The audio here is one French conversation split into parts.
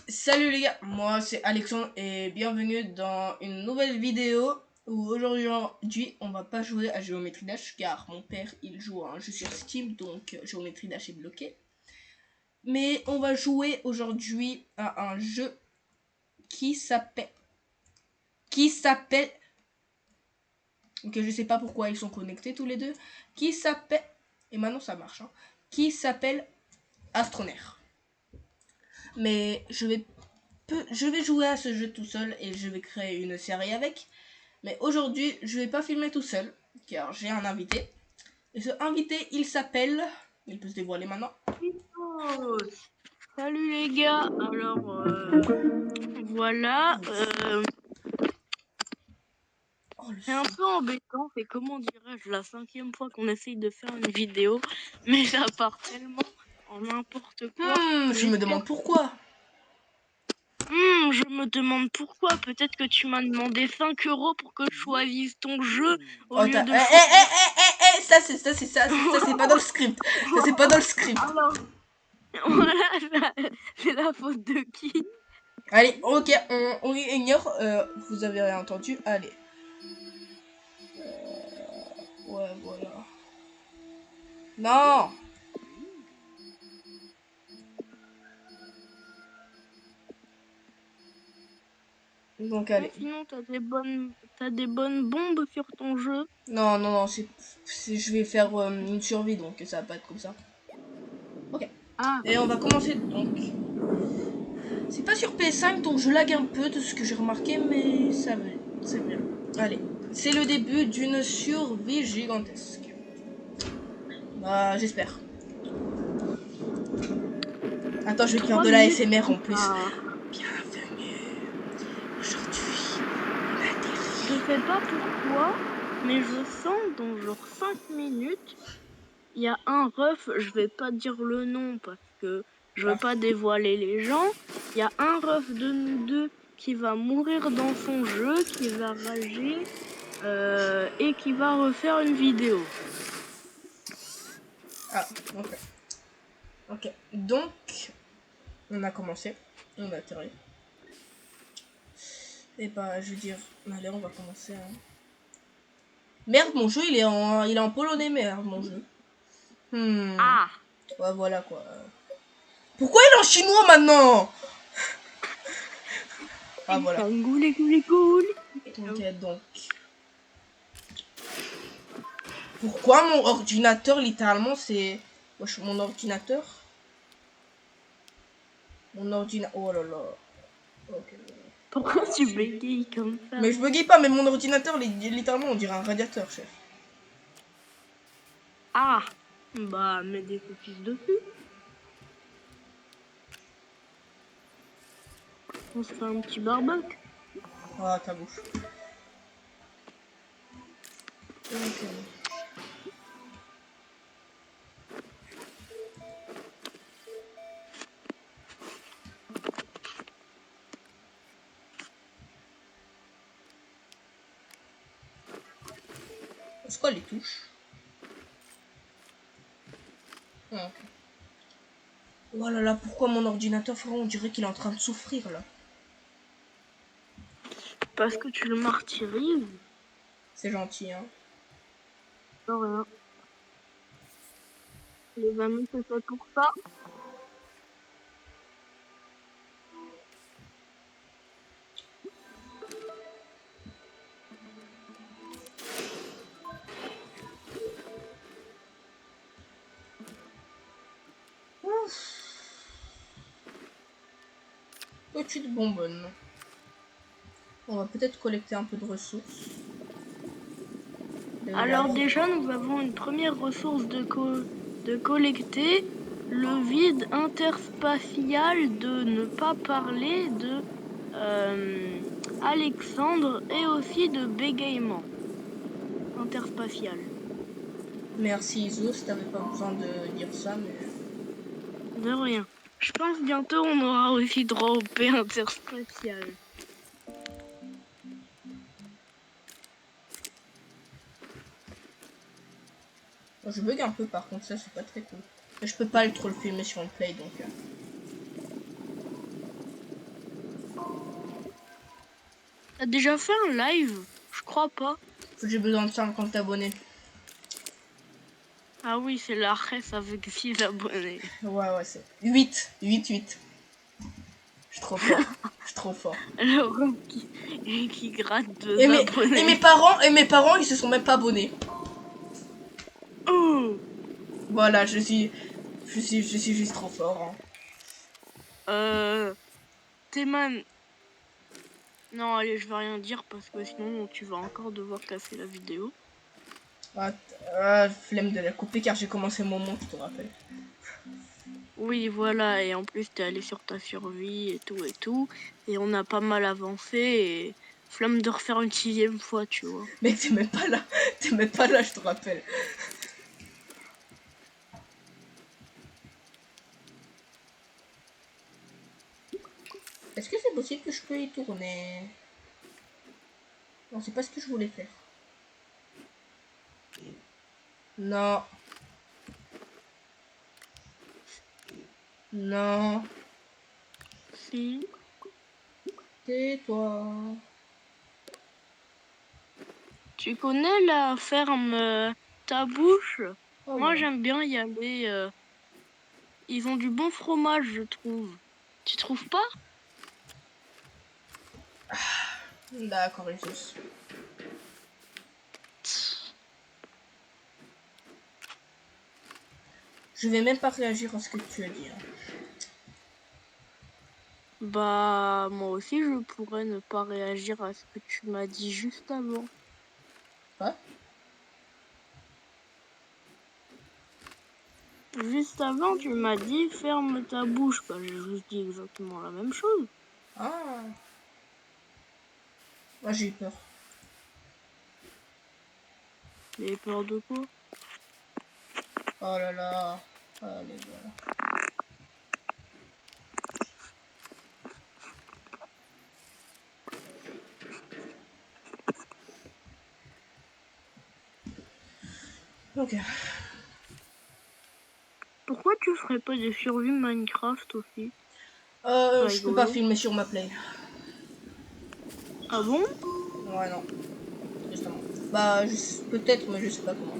Salut les gars, moi c'est Alexandre et bienvenue dans une nouvelle vidéo où aujourd'hui on va pas jouer à Geometry Dash car mon père il joue à un jeu sur Steam donc Geometry Dash est bloqué. Mais on va jouer aujourd'hui à un jeu qui s'appelle... Ok, je sais pas pourquoi ils sont connectés tous les deux. Qui s'appelle... Et maintenant ça marche. Qui s'appelle Astronaire. Mais je vais jouer à ce jeu tout seul et je vais créer une série avec. Mais aujourd'hui, je vais pas filmer tout seul, car j'ai un invité. Et ce invité, il s'appelle... Il peut se dévoiler maintenant. Oh, salut les gars, alors voilà, c'est un peu embêtant, c'est comment dirais-je la 5e fois qu'on essaye de faire une vidéo, mais ça part tellement en n'importe quoi. Je me demande pourquoi. Je me demande pourquoi, peut-être que tu m'as demandé 5 € pour que je choisisse ton jeu au lieu de choisir... Ça c'est pas dans le script. Ça c'est pas dans le script. Alors, voilà, c'est la faute de qui? Allez, ok, on ignore. Vous avez rien entendu. Allez. Ouais, voilà. Non. Donc allez. Sinon, t'as des bonnes bombes sur ton jeu? Non, je vais faire une survie, donc ça va pas être comme ça. Ok. Ah. Et on va commencer donc. C'est pas sur PS5, donc je lag un peu de ce que j'ai remarqué, mais ça va, c'est bien. Allez, c'est le début d'une survie gigantesque. Bah, j'espère. Attends, je vais faire de la SMR en plus. Bienvenue. Aujourd'hui, on atterrit. Je sais pas pourquoi, mais je sens dans genre 5 minutes, il y a un ref, je vais pas dire le nom parce que je veux pas dévoiler les gens. Il y a un ref de nous deux qui va mourir dans son jeu, qui va rager et qui va refaire une vidéo. Ah, ok. Ok, donc, on a commencé. On a atterri. Et bah, je veux dire, allez, on va commencer. Merde, mon jeu, il est en polonais, merde, mon jeu. Ah. Ouais, voilà quoi. Pourquoi il est en chinois maintenant? Ah, voilà. Ok, donc. Pourquoi mon ordinateur, littéralement, c'est... Wesh, mon ordinateur. Oh là là. Ok. Pourquoi tu bégayes comme ça? Mais je bégaye pas, mais mon ordinateur, littéralement, on dirait un radiateur, chef. Ah. Bah, mets des cookies dessus. On se fait un petit barbecue. Ah, ta bouche. Ok. C'est quoi les touches? Ah, ok. Oh là là, pourquoi mon ordinateur, frère, on dirait qu'il est en train de souffrir, là. Parce que tu le martyrises. C'est gentil, hein. Non, rien. Les amis, c'est fait pour ça. Petite bonbonne. On va peut-être collecter un peu de ressources. Alors déjà, nous avons une première ressource de collecter. Le vide interspatial de ne pas parler de Alexandre et aussi de bégaiement interspatial. Merci Isos, t'avais pas besoin de dire ça, mais... De rien. Je pense bientôt on aura aussi droit au P interspatial. Je bug un peu par contre, ça c'est pas très cool. Mais je peux pas trop le filmer sur une play donc... T'as déjà fait un live? Je crois pas. J'ai besoin de 50 abonnés. Ah oui, c'est la ref avec 6 abonnés. Ouais, c'est 8. Je suis trop fort. Je suis trop fort. Alors, qui gratte 2 Et abonnés. mes parents, ils se sont même pas abonnés. Oh Voilà, je suis juste trop fort. Théman. Non, allez, je vais rien dire parce que sinon tu vas encore devoir casser la vidéo. Flemme de la couper car j'ai commencé mon monde, je te rappelle. Oui, voilà, et en plus t'es allé sur ta survie et tout, et on a pas mal avancé, et flemme de refaire une 6e fois, tu vois. Mais t'es même pas là, je te rappelle. Est-ce que c'est possible que je peux y tourner? Non, c'est pas ce que je voulais faire. Non. Non. Si, Tais-toi. tu connais la ferme Ta Bouche? Oh Moi non. j'aime bien y aller, ils ont du bon fromage, je trouve. Tu trouves pas? D'accord, Jesus. Je vais même pas réagir à ce que tu as dit. Bah, moi aussi je pourrais ne pas réagir à ce que tu m'as dit juste avant. Quoi? Juste avant, tu m'as dit ferme ta bouche. Bah, j'ai juste dit exactement la même chose. Ah. Moi j'ai eu peur. Mais peur de quoi? Oh là là. Allez, voilà. Ok. Pourquoi tu ferais pas des survies Minecraft aussi? Je peux pas Rigolo. filmer sur ma play. Ah bon? Ouais, non. Justement. Bah, peut-être, mais je sais pas comment.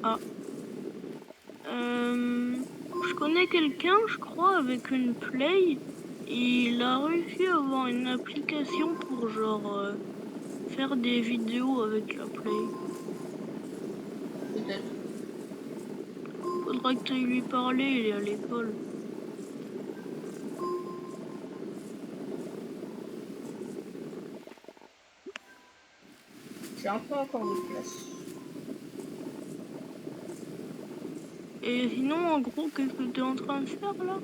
Ah. Je connais quelqu'un, je crois, avec une Play. Il a réussi à avoir une application pour genre faire des vidéos avec la Play. Peut-être. Faudra que tu ailles lui parler, il est à l'école. J'ai un peu encore de place. Et sinon, en gros, qu'est-ce que tu es en train de faire là?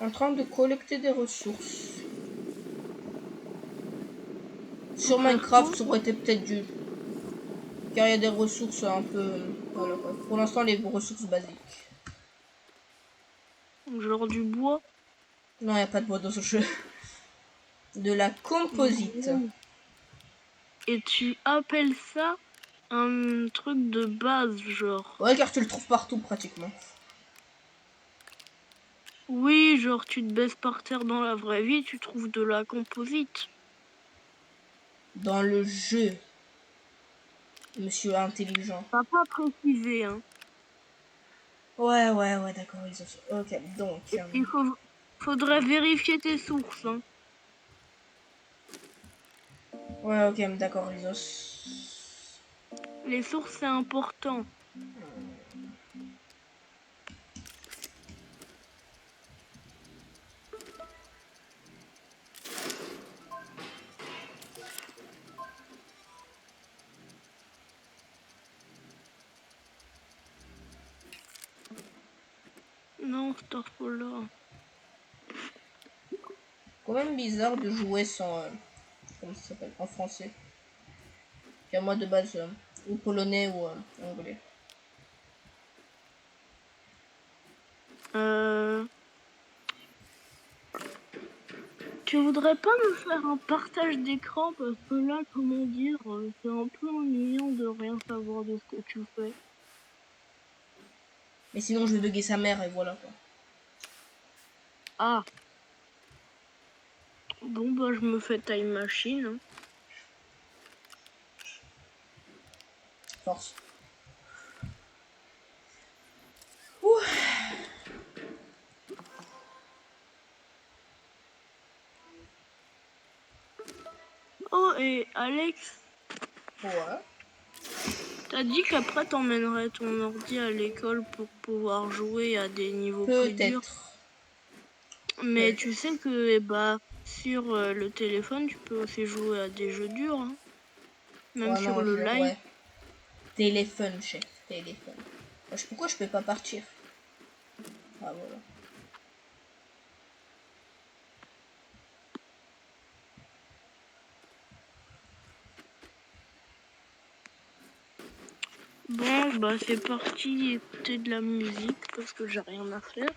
En train de collecter des ressources. Sur Pour faire quoi? Minecraft, ça aurait été peut-être dû. Car il y a des ressources un peu. Voilà quoi. Pour l'instant, les ressources basiques. Genre du bois? Non, il n'y a pas de bois dans ce jeu. De la composite. Et tu appelles ça un truc de base, genre. Ouais, car tu le trouves partout pratiquement. Oui, genre tu te baisses par terre dans la vraie vie, tu trouves de la composite. Dans le jeu, monsieur intelligent. T'as pas précisé, hein. Ouais, d'accord. Ok, donc. Faudrait vérifier tes sources, hein. Ouais, ok, d'accord, Isos. Les sources, c'est important. Non, là. Quand même bizarre de jouer sans. Comment ça s'appelle? En français. Car moi de base, ou polonais ou anglais. Tu voudrais pas me faire un partage d'écran parce que là, comment dire, c'est un peu ennuyant de rien savoir de ce que tu fais. Mais sinon, je vais bugger sa mère et voilà quoi. Ah, Bon, bah, je me fais Time Machine. Hein. Force. Ouh. Oh, et Alex, Ouais. t'as dit qu'après t'emmènerais ton ordi à l'école pour pouvoir jouer à des niveaux plus durs. Peut-être. Mais tu sais que bah sur le téléphone, tu peux aussi jouer à des jeux durs. Hein. Même Ouais, sur non, le live. ouais. Téléphone, chef. Téléphone. Pourquoi je peux pas partir? Ah, voilà. Bon, bah c'est parti écouter de la musique parce que j'ai rien à faire.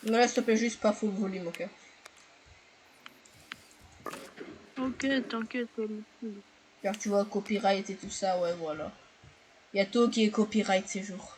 Mais là, s'il te plaît, juste pas full volume, ok? Ok, t'inquiète. Car tu vois, copyright et tout ça, ouais, voilà. Il y a tout qui est copyright ces jours.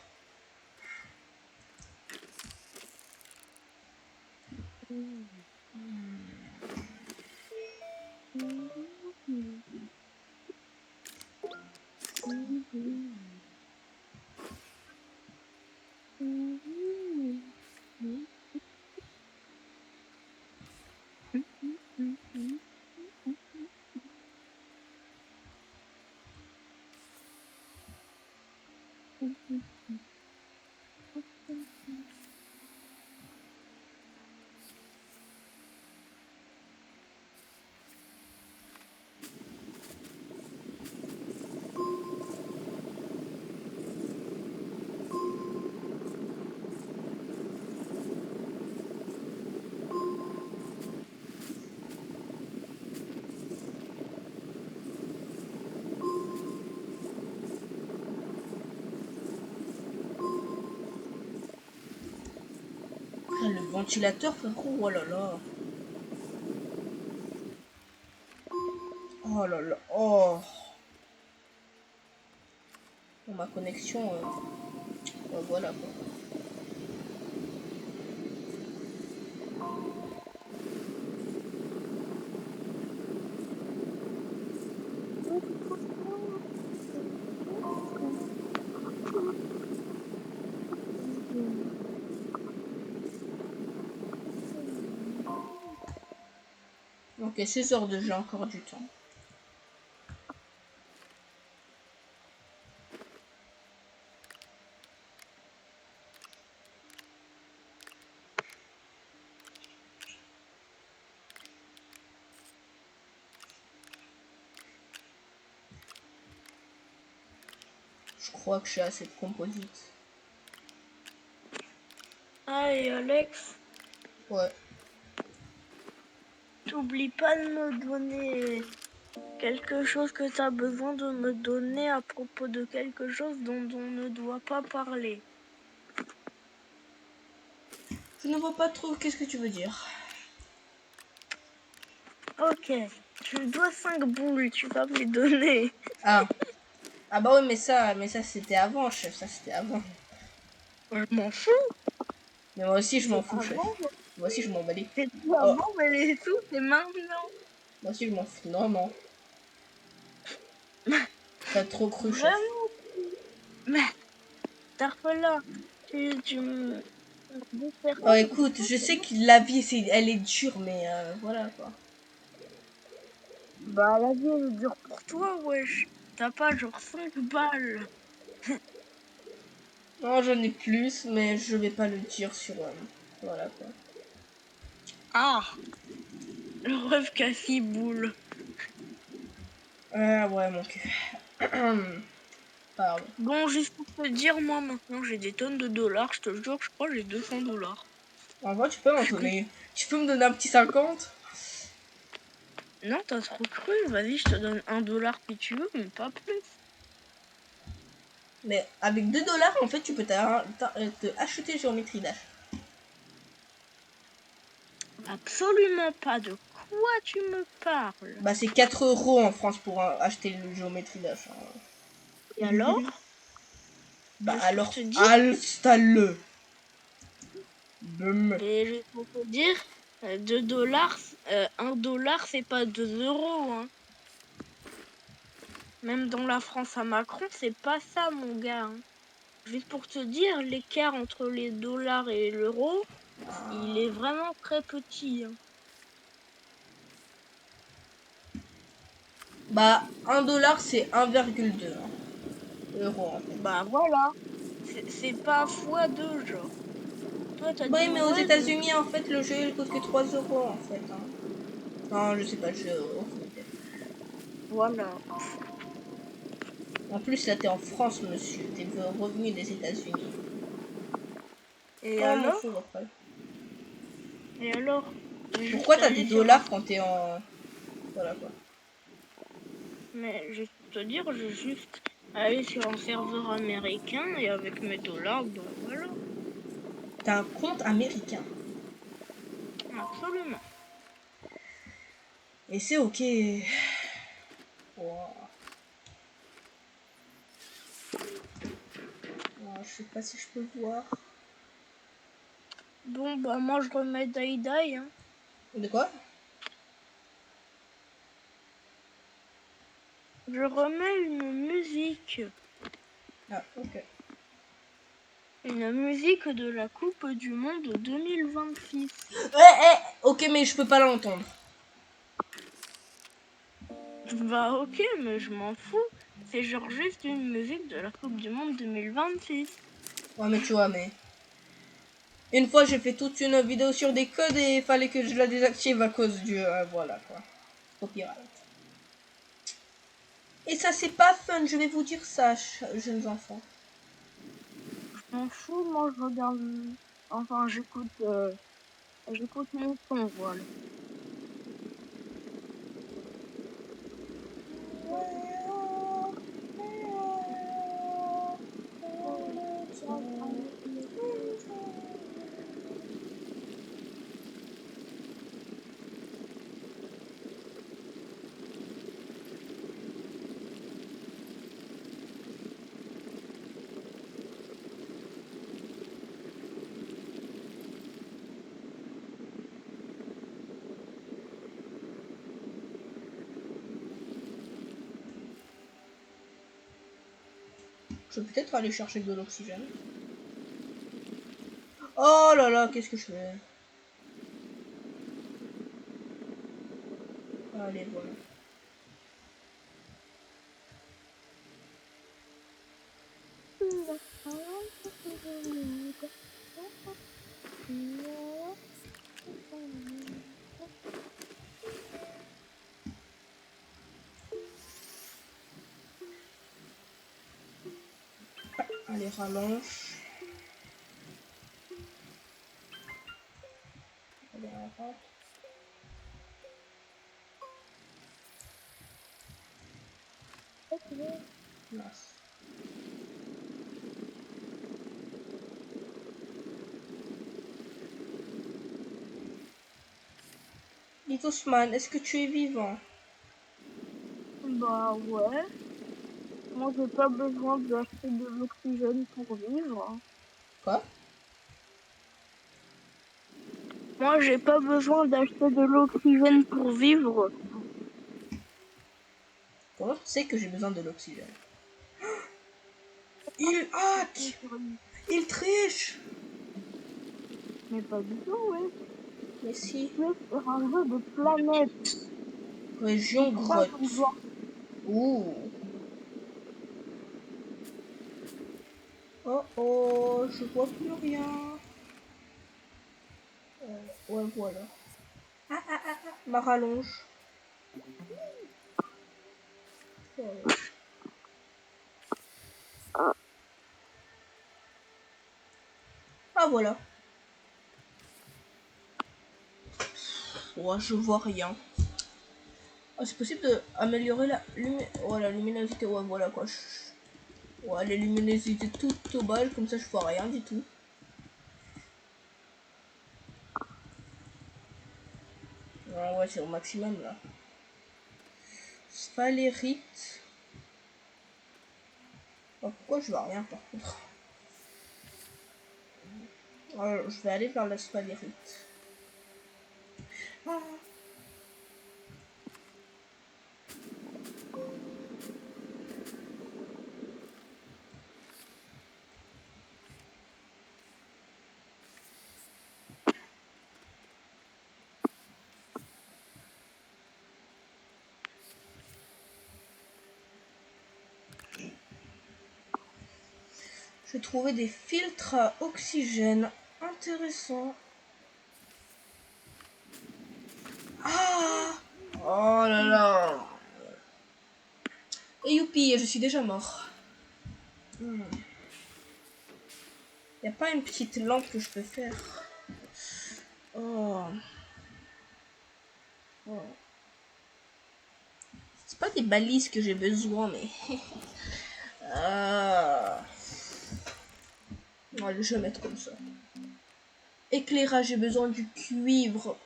Ah, le ventilateur, frérot, oh là là. Oh là là, oh. Bon, ma connexion, ouais, voilà quoi. Ok, 16 heures de jeu, encore du temps. Je crois que je suis à cette composite. Ah, et Alex, Ouais. t'oublies pas de me donner quelque chose que t'as besoin de me donner à propos de quelque chose dont on ne doit pas parler. Je ne vois pas trop qu'est-ce que tu veux dire. Ok, je dois 5 boules, tu vas me les donner. Ah. Ah bah oui, mais ça c'était avant, chef. Ça c'était avant. Je m'en fous. Mais moi aussi je m'en fous, chef. Avant, Moi aussi je m'en bats les. c'est tout Oh, avant, mais les sous, c'est maintenant. moi aussi je m'en fous. Non, non. T'as trop cru, chef. Vraiment. Mais, Tarfela, tu me... Oh, écoute, je sais que la vie, elle est dure, mais voilà quoi. Bah, la vie, elle est dure pour toi, wesh. T'as pas genre 5 balles. Non, j'en ai plus, mais je vais pas le dire sur. Voilà quoi. Ah, le rêve casse-boule. Ah ouais, mon cœur. Pardon. Bon, juste pour te dire, moi, maintenant, j'ai des tonnes de dollars. Je te jure, je crois que j'ai 200 dollars. En vrai, tu peux m'en donner. Tu peux me donner un petit 50? Non, t'as trop cru. Vas-y, je te donne 1 dollar si tu veux, mais pas plus. Mais avec 2 dollars, en fait, tu peux te acheter Géométrie Dash. Absolument pas. De quoi tu me parles? Bah, c'est 4 € en France pour acheter le Géométrie Dash. Hein. Et alors? Bah Juste pour alors, te dire. installe-le. Boum. Et juste pour te dire, 2 dollars, 1 dollar, c'est pas 2 euros. Hein. Même dans la France à Macron, c'est pas ça, mon gars. Hein. Juste pour te dire, l'écart entre les dollars et l'euro, il est vraiment très petit. Hein. Bah, 1 dollar, c'est 1,2 euros en fait. Bah voilà, c'est pas x2, genre. Toi, t'as dit, Oui, mais aux ouais, États-Unis, en fait, le jeu il coûte que 3 euros en fait. Hein. Non, je sais pas, le jeu. voilà. En plus, là, t'es en France, monsieur. T'es revenu des États-Unis. Et Oh, m'en alors? fous après. Et alors? J'ai Pourquoi juste t'as des allé sur un... dollars quand t'es en. Voilà quoi. Mais juste pour te dire, j'ai juste allé sur un serveur américain et avec mes dollars, bah voilà. T'as un compte américain. Absolument. Et c'est ok. Wow. Oh, je sais pas si je peux voir. Bon, bah moi je remets Die Die. Hein. De quoi? Je remets une musique. Ah, ok. Une musique de la Coupe du Monde 2026. Ok, mais je peux pas l'entendre. Bah ok, mais je m'en fous. C'est genre juste une musique de la Coupe du Monde 2026. Ouais, mais tu vois, mais. Une fois, j'ai fait toute une vidéo sur des codes et il fallait que je la désactive à cause du. Voilà quoi. Copyright. Et ça, c'est pas fun, je vais vous dire ça, jeunes enfants. Je m'en fous, moi je regarde... Enfin, j'écoute mon son, voilà. Je vais peut-être aller chercher de l'oxygène. Oh là là, qu'est-ce que je fais? Allez, voilà. Allez, rallonge. Allez, rentre. Mince. Litosman, est-ce que tu es vivant? Bah ouais. Moi j'ai pas besoin d'acheter de l'oxygène pour vivre. Quoi? Moi j'ai pas besoin d'acheter de l'oxygène pour vivre. Comment tu sais que j'ai besoin de l'oxygène? Il hack! Il triche! Mais pas du tout, ouais. Mais si. Tu es sur un jeu de planète. Région Tu crois grotte. qu'on doit... Ouh. Oh oh, je vois plus rien. Ouais, voilà. Ma rallonge. Ah voilà. Ouais, je vois rien. Ah, c'est possible d'améliorer la luminosité. Ouais, voilà quoi. Ouais, la luminosité toute au bas, comme ça je vois rien du tout. Ouais, c'est au maximum là. Spalérite. Oh, pourquoi je vois rien par contre? Je vais aller vers la spalérite. Ah. J'ai trouvé des filtres à oxygène intéressants. Ah! Oh là là! Et youpi, je suis déjà mort. Y a pas une petite lampe que je peux faire? Oh. Oh. C'est pas des balises que j'ai besoin, mais... Allez, je vais mettre comme ça. Éclairage, j'ai besoin du cuivre.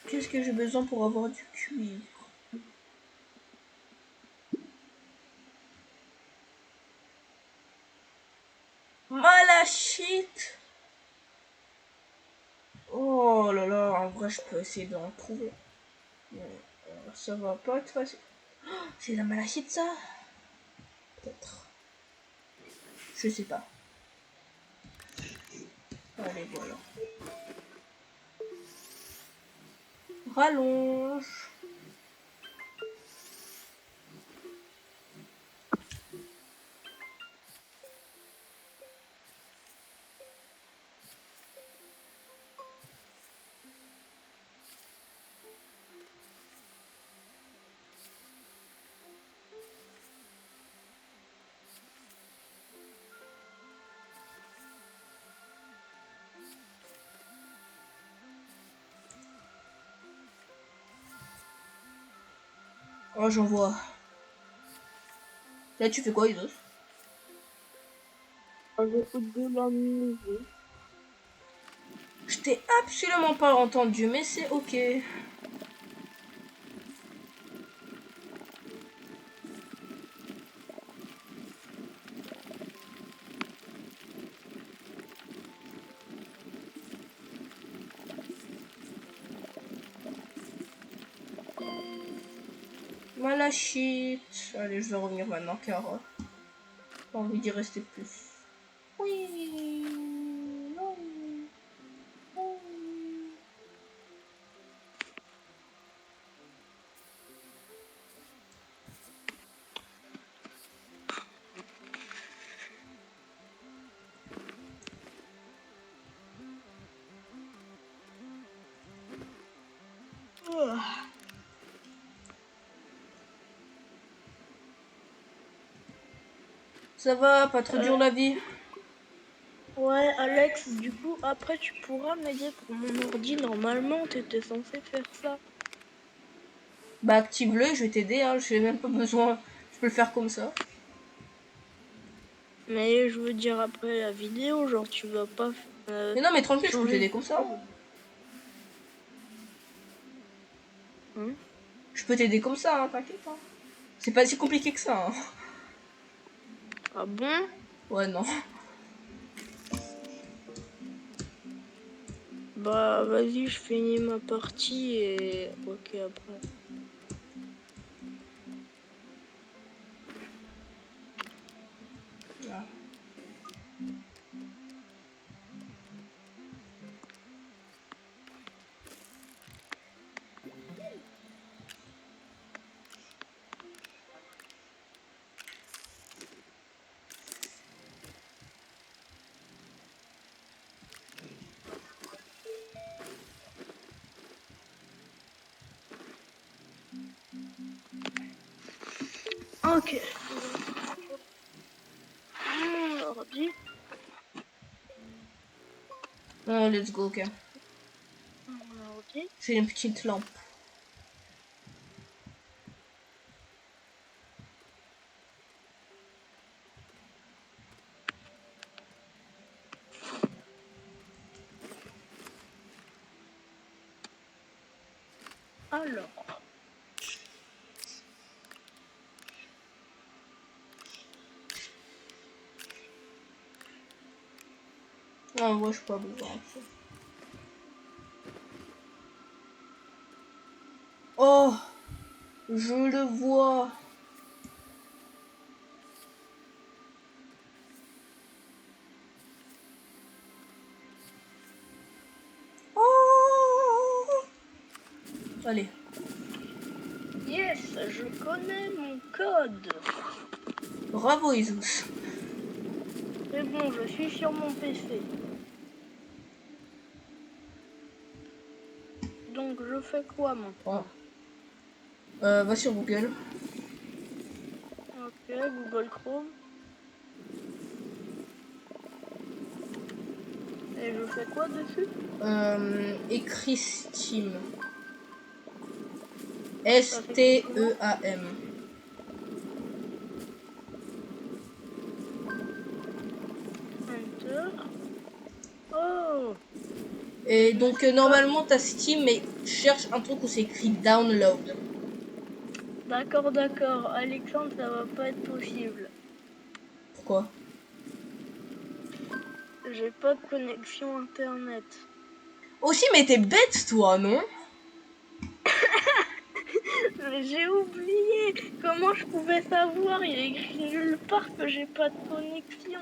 Qu'est-ce que j'ai besoin pour avoir du cuivre? Malachite! Oh là là, en vrai, je peux essayer d'en trouver. Ça va pas être facile. Oh, c'est la malachite, ça? Peut-être. Je sais pas. Allez, voilà. Rallonge. Oh, j'en vois. Là, tu fais quoi, Isos? J'écoute de la musique. Je t'ai absolument pas entendu, mais c'est ok. Malachite. Allez, je vais revenir maintenant car j'ai envie d'y rester plus. Oui. Non. Ça va, pas trop dur la vie? Ouais, Alex, du coup, après, tu pourras m'aider pour mon ordi. Normalement, t'étais censé faire ça. Bah, active-le, je vais t'aider, hein. J'ai même pas besoin. Je peux le faire comme ça. Mais je veux dire, après la vidéo, genre, tu vas pas Mais non, mais tranquille, je peux changer. t'aider comme ça. Hein? Je peux t'aider comme ça, hein, t'inquiète pas. C'est pas si compliqué que ça, hein. Ah bon? Ouais, non. Bah, vas-y, je finis ma partie et... Ok, après. Ah. Ok. Mon ordi. Let's go, ok. Mon ordi. J'ai une petite lampe. Alors. Ah, ouais, je peux pas voir. Oh, je le vois. Oh. Allez. Yes, je connais mon code. Bravo, Isus. C'est bon, je suis sur mon PC. Donc, je fais quoi maintenant? Va sur Google. Ok, Google Chrome. Et je fais quoi dessus? Écris Steam. Ça s'écrit comment? STEAM. Enter. Oh! Et donc normalement t'as Steam, mais cherche un truc où c'est écrit download. D'accord, d'accord. Alexandre, ça va pas être possible. Pourquoi? J'ai pas de connexion internet. Aussi, mais t'es bête toi, non? Mais j'ai oublié. Comment je pouvais savoir? Il est écrit nulle part que j'ai pas de connexion.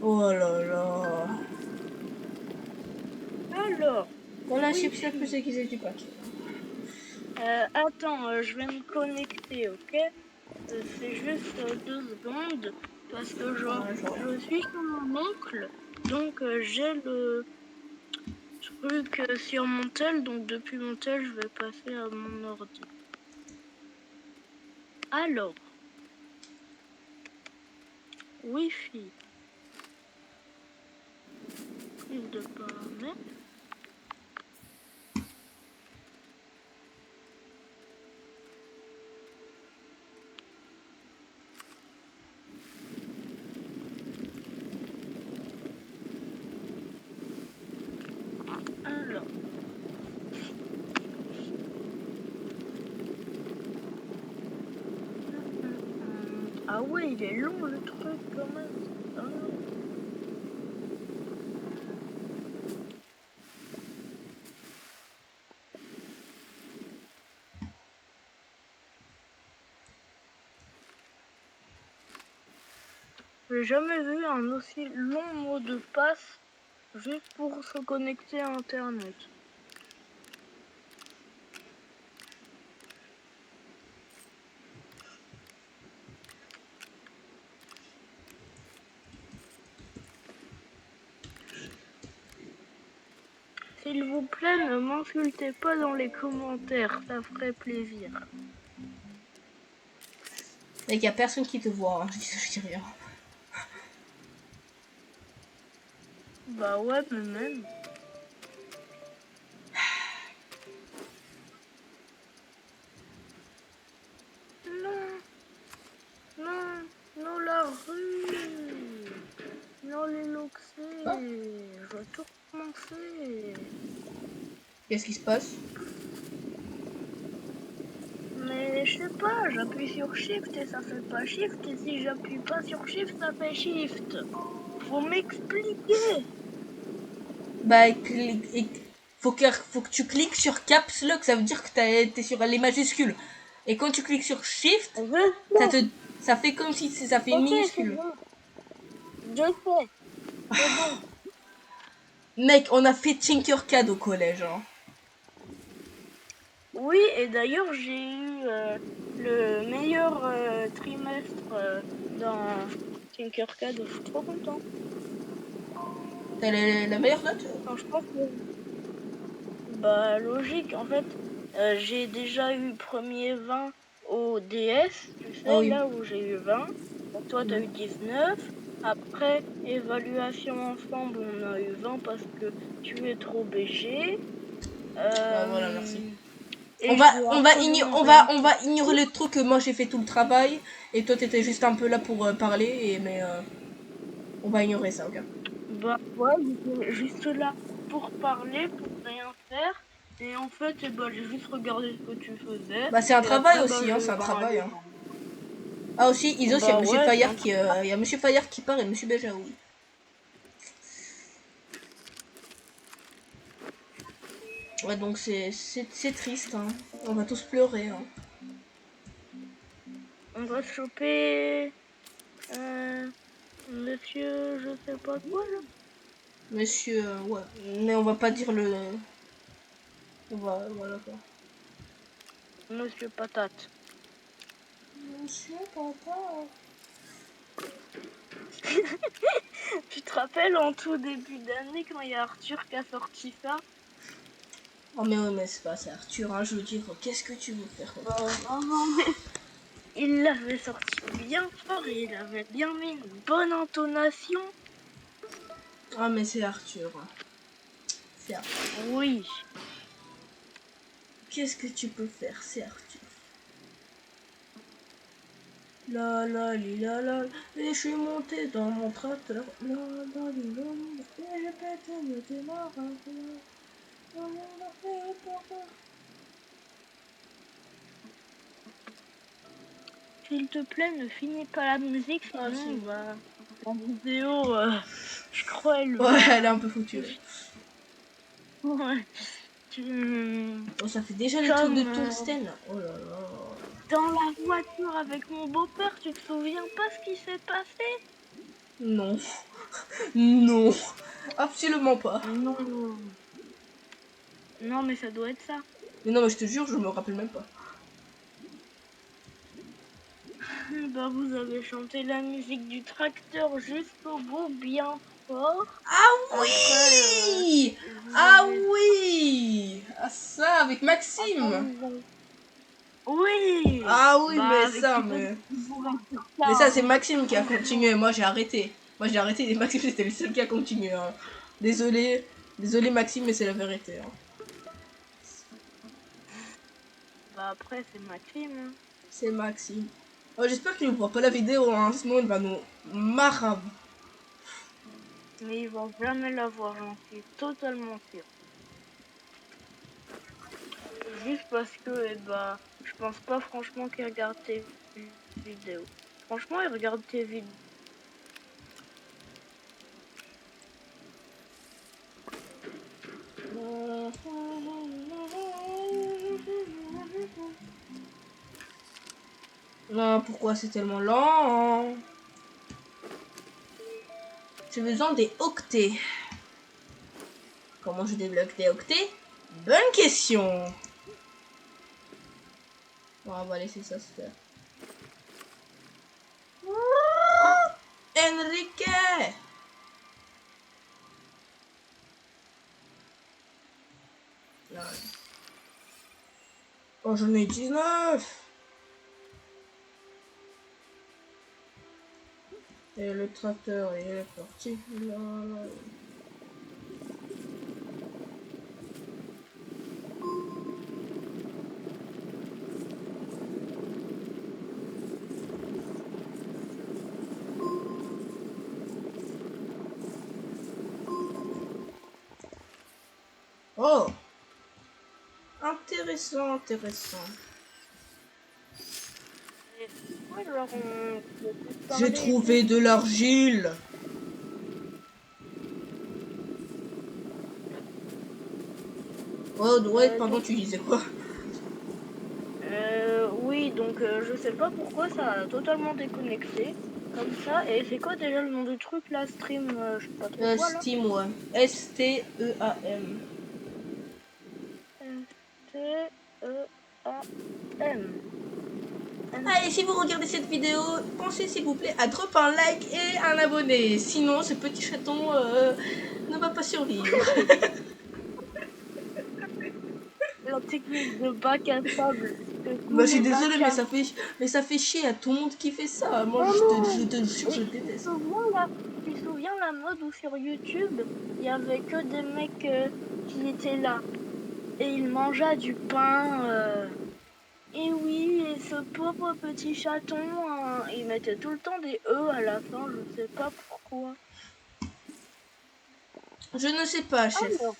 Oh là là. Alors, Voilà, oui. chips la plus aiguisée du paquet. Attends, je vais me connecter, ok? C'est juste 2 secondes parce que je suis sur mon oncle, donc j'ai le truc sur mon tel, donc depuis mon tel, je vais passer à mon ordi. Alors, Wi-Fi, prise de paramètres. Alors, ah ouais, il est long le truc quand même. Ah non. J'ai jamais vu un aussi long mot de passe juste pour se connecter à Internet. S'il vous plaît, ne m'insultez pas dans les commentaires, ça ferait plaisir. Mec, y a personne qui te voit, hein. Je dis rien. Bah ouais, mais même. Non, non, non la rue, non les loxés, Ah. je vais tout recommencer. Qu'est-ce qui se passe? Mais je sais pas, j'appuie sur Shift et ça fait pas Shift, et si j'appuie pas sur Shift, ça fait Shift. Faut m'expliquer. Bah, faut que tu cliques sur Caps Lock, ça veut dire que t'es sur les majuscules. Et quand tu cliques sur Shift, ça fait comme si ça fait une minuscule. Bon. Je sais, c'est bon. Mec, on a fait Tinkercad au collège, hein. Oui, et d'ailleurs, j'ai eu le meilleur trimestre dans Tinkercad. Je suis trop content. T'as la meilleure note? Enfin, je pense que... Bah, logique. En fait, j'ai déjà eu premier 20 au DS, tu sais, Oh oui. là où j'ai eu 20. Donc, toi, t'as eu 19. Après, évaluation ensemble, on a eu 20 parce que tu es trop BG. Voilà, merci. Et On va ignorer le truc que moi j'ai fait tout le travail et toi t'étais juste un peu là pour parler mais on va ignorer ça, ok? Bah ouais, j'étais juste là pour parler, pour rien faire. Et en fait, j'ai juste regardé ce que tu faisais. Bah c'est un Et travail après, aussi, hein, j'ai c'est un travail. parlé. Hein. Ah aussi, Isos, il y a Bah Monsieur ouais, Fayard qui, il y a Monsieur Fayard qui part et Monsieur Béjaoui. Ouais, donc c'est triste, hein. On va tous pleurer, hein. On va choper... monsieur, je sais pas quoi, là. Monsieur, ouais. Mais on va pas dire le... Voilà, quoi. Monsieur Patate. Monsieur Papa. Tu te rappelles en tout début d'année quand il y a Arthur qui a sorti ça? Oh mais ouais, mais c'est pas ça, Arthur, hein, je veux dire, qu'est-ce que tu veux faire comme ça? Non, mais il l'avait sorti bien fort et il avait bien mis une bonne intonation. Ah mais c'est Arthur. Hein. C'est Arthur. Oui. Qu'est-ce que tu peux faire, c'est Arthur. La la li la la, et je suis monté dans mon tracteur. La la li la la, et j'ai pété le démarrage. S'il te plaît, ne finis pas la musique, sinon si. la vidéo, je crois, elle Ouais, va... elle est un peu foutue. Ouais. Oh, ça fait déjà les trucs de tungstène. Oh là là. Dans la voiture avec mon beau-père, tu te souviens pas ce qui s'est passé? Non. Non. Absolument pas. Non. Non, mais ça doit être ça. Mais non, mais je te jure, je me rappelle même pas. Bah, vous avez chanté la musique du tracteur jusqu'au bout, bien fort. Ah oui. Ah oui. Ah ça, avec Maxime. Oui. Ah oui, Bah, mais avec ça, mais ça, c'est Maxime qui a continué. Moi, j'ai arrêté. Moi, j'ai arrêté et Maxime, c'était le seul qui a continué. Hein. Désolé. Désolé, Maxime, mais c'est la vérité. Hein. Bah, après, c'est Maxime. C'est Maxime. Oh, j'espère qu'il ne voit pas la vidéo, hein. Sinon il va nous marab. Mais il va jamais la voir, j'en suis totalement sûr. Juste parce que, je pense pas franchement qu'il regarde tes vidéos. Franchement, il regarde tes vidéos. Non, pourquoi c'est tellement lent? J'ai besoin des octets. Comment je débloque des octets? Bonne question. Bon, on va laisser ça se faire. Enrique! Non. Oh, j'en ai 19. Et le tracteur, il est parti. Là, là. Oh! Intéressant, intéressant. J'ai trouvé de l'argile. Oh, ouais, pardon, tu disais quoi? Oui, donc je sais pas pourquoi ça a totalement déconnecté. Comme ça. Et c'est quoi déjà le nom du truc là? Stream, je sais pas trop quoi là. Steam, ouais. S-T-E-A-M. S-T-E-A-M. Allez, si vous regardez cette vidéo, pensez s'il vous plaît à drop un like et un abonné. Sinon, ce petit chaton ne va pas survivre. La technique de bac à sable. Bah, je suis désolée, mais ça fait chier à tout le monde qui fait ça. Moi, je te jure, je déteste. Tu te souviens la mode où sur YouTube, il y avait que des mecs qui étaient là. Et ils mangeaient du pain. Et oui, et ce pauvre petit chaton, il mettait tout le temps des E à la fin, je sais pas pourquoi. Je ne sais pas, chef. Alors,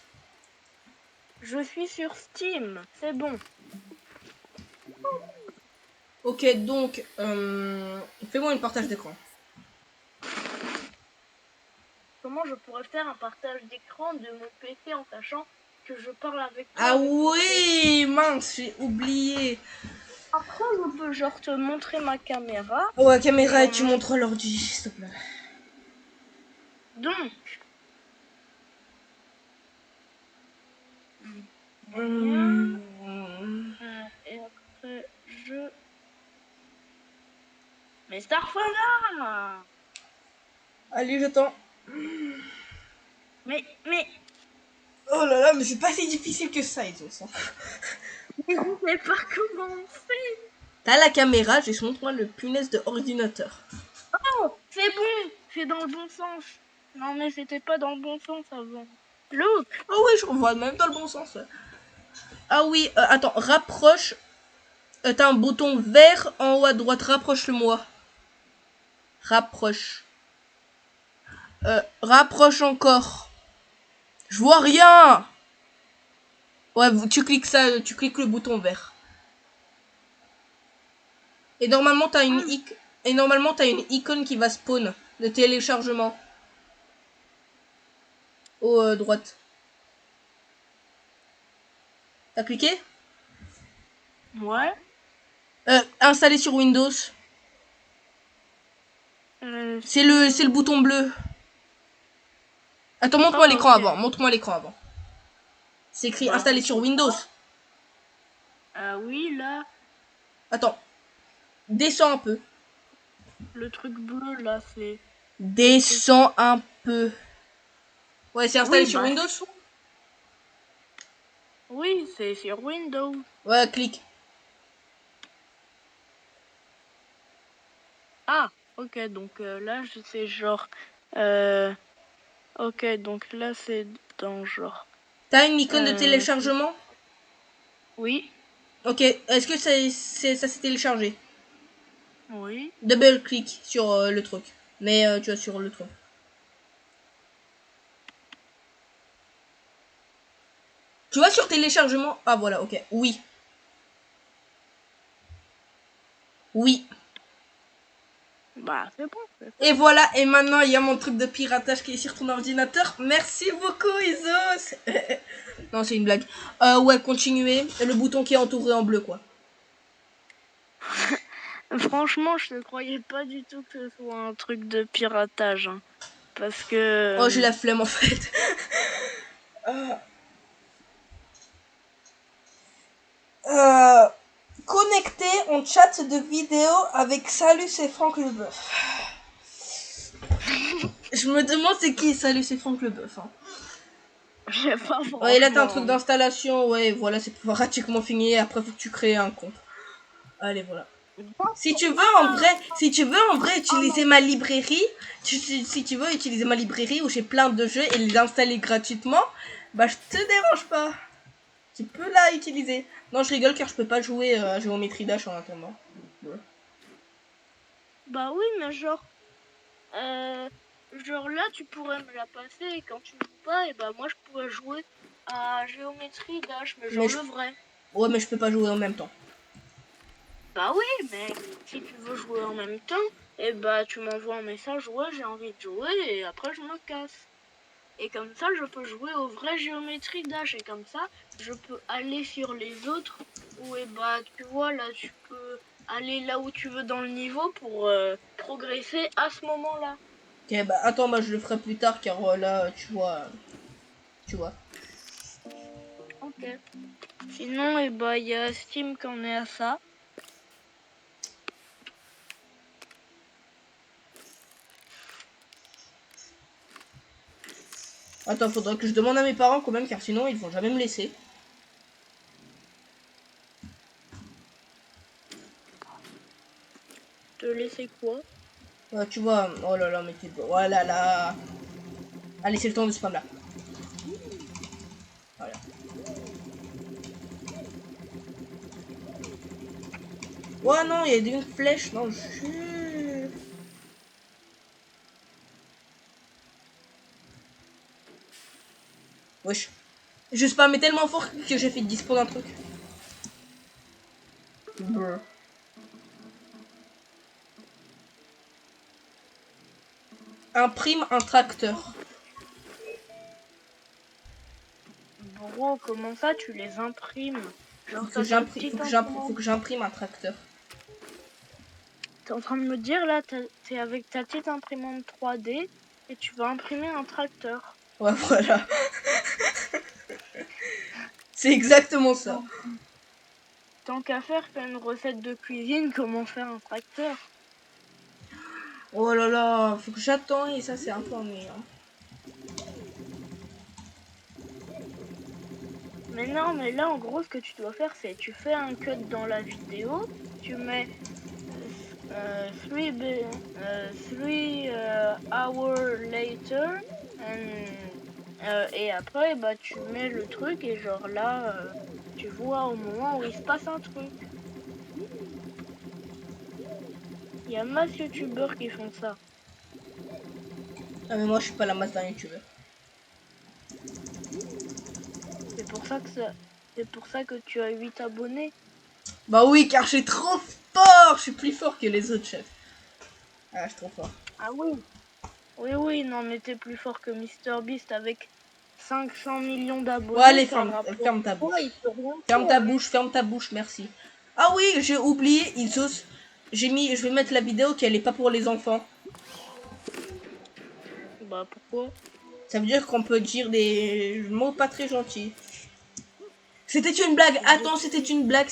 je suis sur Steam, c'est bon. Ok, donc, fais-moi une partage d'écran. Comment je pourrais faire un partage d'écran de mon PC en sachant que je parle avec toi. Ah oui, mince, j'ai oublié. Après, je peux genre te montrer ma caméra. Ouais, caméra et tu montres l'ordi, s'il te plaît. Donc. Et après, Mais Starfana. Allez, j'attends. Mais... Oh là là, mais c'est pas si difficile que ça, ils ont ça. Mais je sais pas comment on fait. T'as la caméra, je montre-moi le punaise de ordinateur. Oh, c'est bon, c'est dans le bon sens. Non mais c'était pas dans le bon sens avant. Look. Oh oui, je revois même dans le bon sens. Ah oui, attends, rapproche. T'as un bouton vert en haut à droite, rapproche-le-moi. Rapproche. Rapproche encore. Je vois rien. Ouais, tu cliques ça, tu cliques le bouton vert. Et normalement, t'as une icône qui va spawn de téléchargement. Au droite. T'as cliqué? Ouais. Installer sur Windows. C'est le bouton bleu. Attends, montre-moi l'écran avant. Montre-moi l'écran avant. C'est écrit installer sur Windows. Oui, là. Attends. Descends un peu. Le truc bleu, là, c'est... Descends un peu. Ouais, c'est installé sur Windows? Oui, c'est sur Windows. Ouais, clique. Ah, ok, donc là, c'est genre... Ok, donc là, c'est dans genre... T'as une icône de téléchargement? Oui. Ok, est-ce que ça s'est téléchargé? Oui. Double clic sur le truc. Mais tu vois, sur le truc. Tu vois sur téléchargement? Ah voilà, ok. Oui. Oui. Bah, c'est bon. Et voilà, et maintenant il y a mon truc de piratage qui est sur ton ordinateur. Merci beaucoup, Isos. Non, c'est une blague. Ouais, continuez. Le bouton qui est entouré en bleu, quoi. Franchement, je ne croyais pas du tout que ce soit un truc de piratage. Hein, parce que... Oh, j'ai la flemme en fait. Connecté en chat de vidéo avec Salut, c'est Franck Leboeuf. Je me demande c'est qui Salut, c'est Franck Leboeuf. Hein. J'ai pas franchement... Ouais, là t'as un truc d'installation. Ouais, voilà, c'est pratiquement fini. Après, faut que tu crées un compte. Allez, voilà. Si tu veux en vrai utiliser ma librairie, si tu veux utiliser ma librairie où j'ai plein de jeux et les installer gratuitement, bah je te dérange pas. Tu peux la utiliser. Non, je rigole car je peux pas jouer à Géométrie Dash en attendant. Ouais. Bah oui, mais genre là tu pourrais me la passer et quand tu joues pas, et bah moi je pourrais jouer à Géométrie Dash, mais genre le vrai. Ouais, mais je peux pas jouer en même temps. Bah oui, mais si tu veux jouer en même temps, et bah tu m'envoies un message, ouais j'ai envie de jouer, et après je me casse. Et comme ça je peux jouer au vrai Géométrie Dash, et comme ça je peux aller sur les autres, où et bah tu vois là tu peux aller là où tu veux dans le niveau pour progresser à ce moment-là. Ok, bah attends, bah je le ferai plus tard car là, tu vois. Tu vois. Ok. Sinon, et bah, il y a Steam qui en est à ça. Attends, faudrait que je demande à mes parents quand même car sinon ils vont jamais me laisser. Te laisser quoi? Tu vois, oh là là, mais t'es... Oh là là. Allez, c'est le temps de spam là. Voilà. Ouais, non, il y a une flèche. Non, je... Wesh. Je spammais tellement fort que j'ai fait dispo d'un truc. Brr. Imprime un tracteur. gros, comment ça tu les imprimes? Genre, Faut que j'imprime un tracteur. T'es en train de me dire là, t'es avec ta petite imprimante 3D et tu vas imprimer un tracteur. Ouais, voilà. C'est exactement ça. Tant qu'à faire une recette de cuisine, comment faire un tracteur? Oh là là, faut que j'attends et ça c'est un peu ennuyant. Mais non, mais là en gros ce que tu dois faire c'est tu fais un cut dans la vidéo, tu mets 3 hours later et après bah tu mets le truc et genre là tu vois au moment où il se passe un truc. Il y a masse youtubeurs qui font ça. Ah mais moi je suis pas la masse d'un youtubeur. C'est pour ça que tu as 8 abonnés. Bah oui, car je suis trop fort. Je suis plus fort que les autres chefs. Ah, je suis trop fort. Ah oui. Oui, non mais t'es plus fort que MrBeast avec 500 millions d'abonnés. Ouais, allez, ferme ta bouche. Ferme ta bouche, merci. Ah oui, j'ai oublié, Isos. Je vais mettre la vidéo qu'elle est pas pour les enfants. Bah pourquoi? Ça veut dire qu'on peut dire des mots pas très gentils. C'était une blague. Attends, c'était une blague.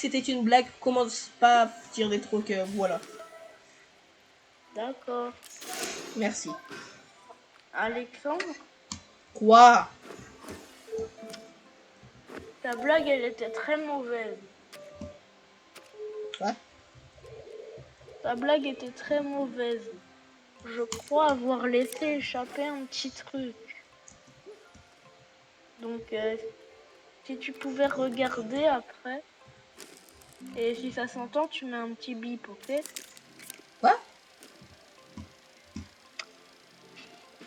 Commence pas à dire des trucs, voilà. D'accord. Merci. Alexandre, Quoi? ta blague elle était très mauvaise. Quoi? Ta blague était très mauvaise. Je crois avoir laissé échapper un petit truc. Donc si tu pouvais regarder après. Et si ça s'entend, tu mets un petit bip, ok? Quoi?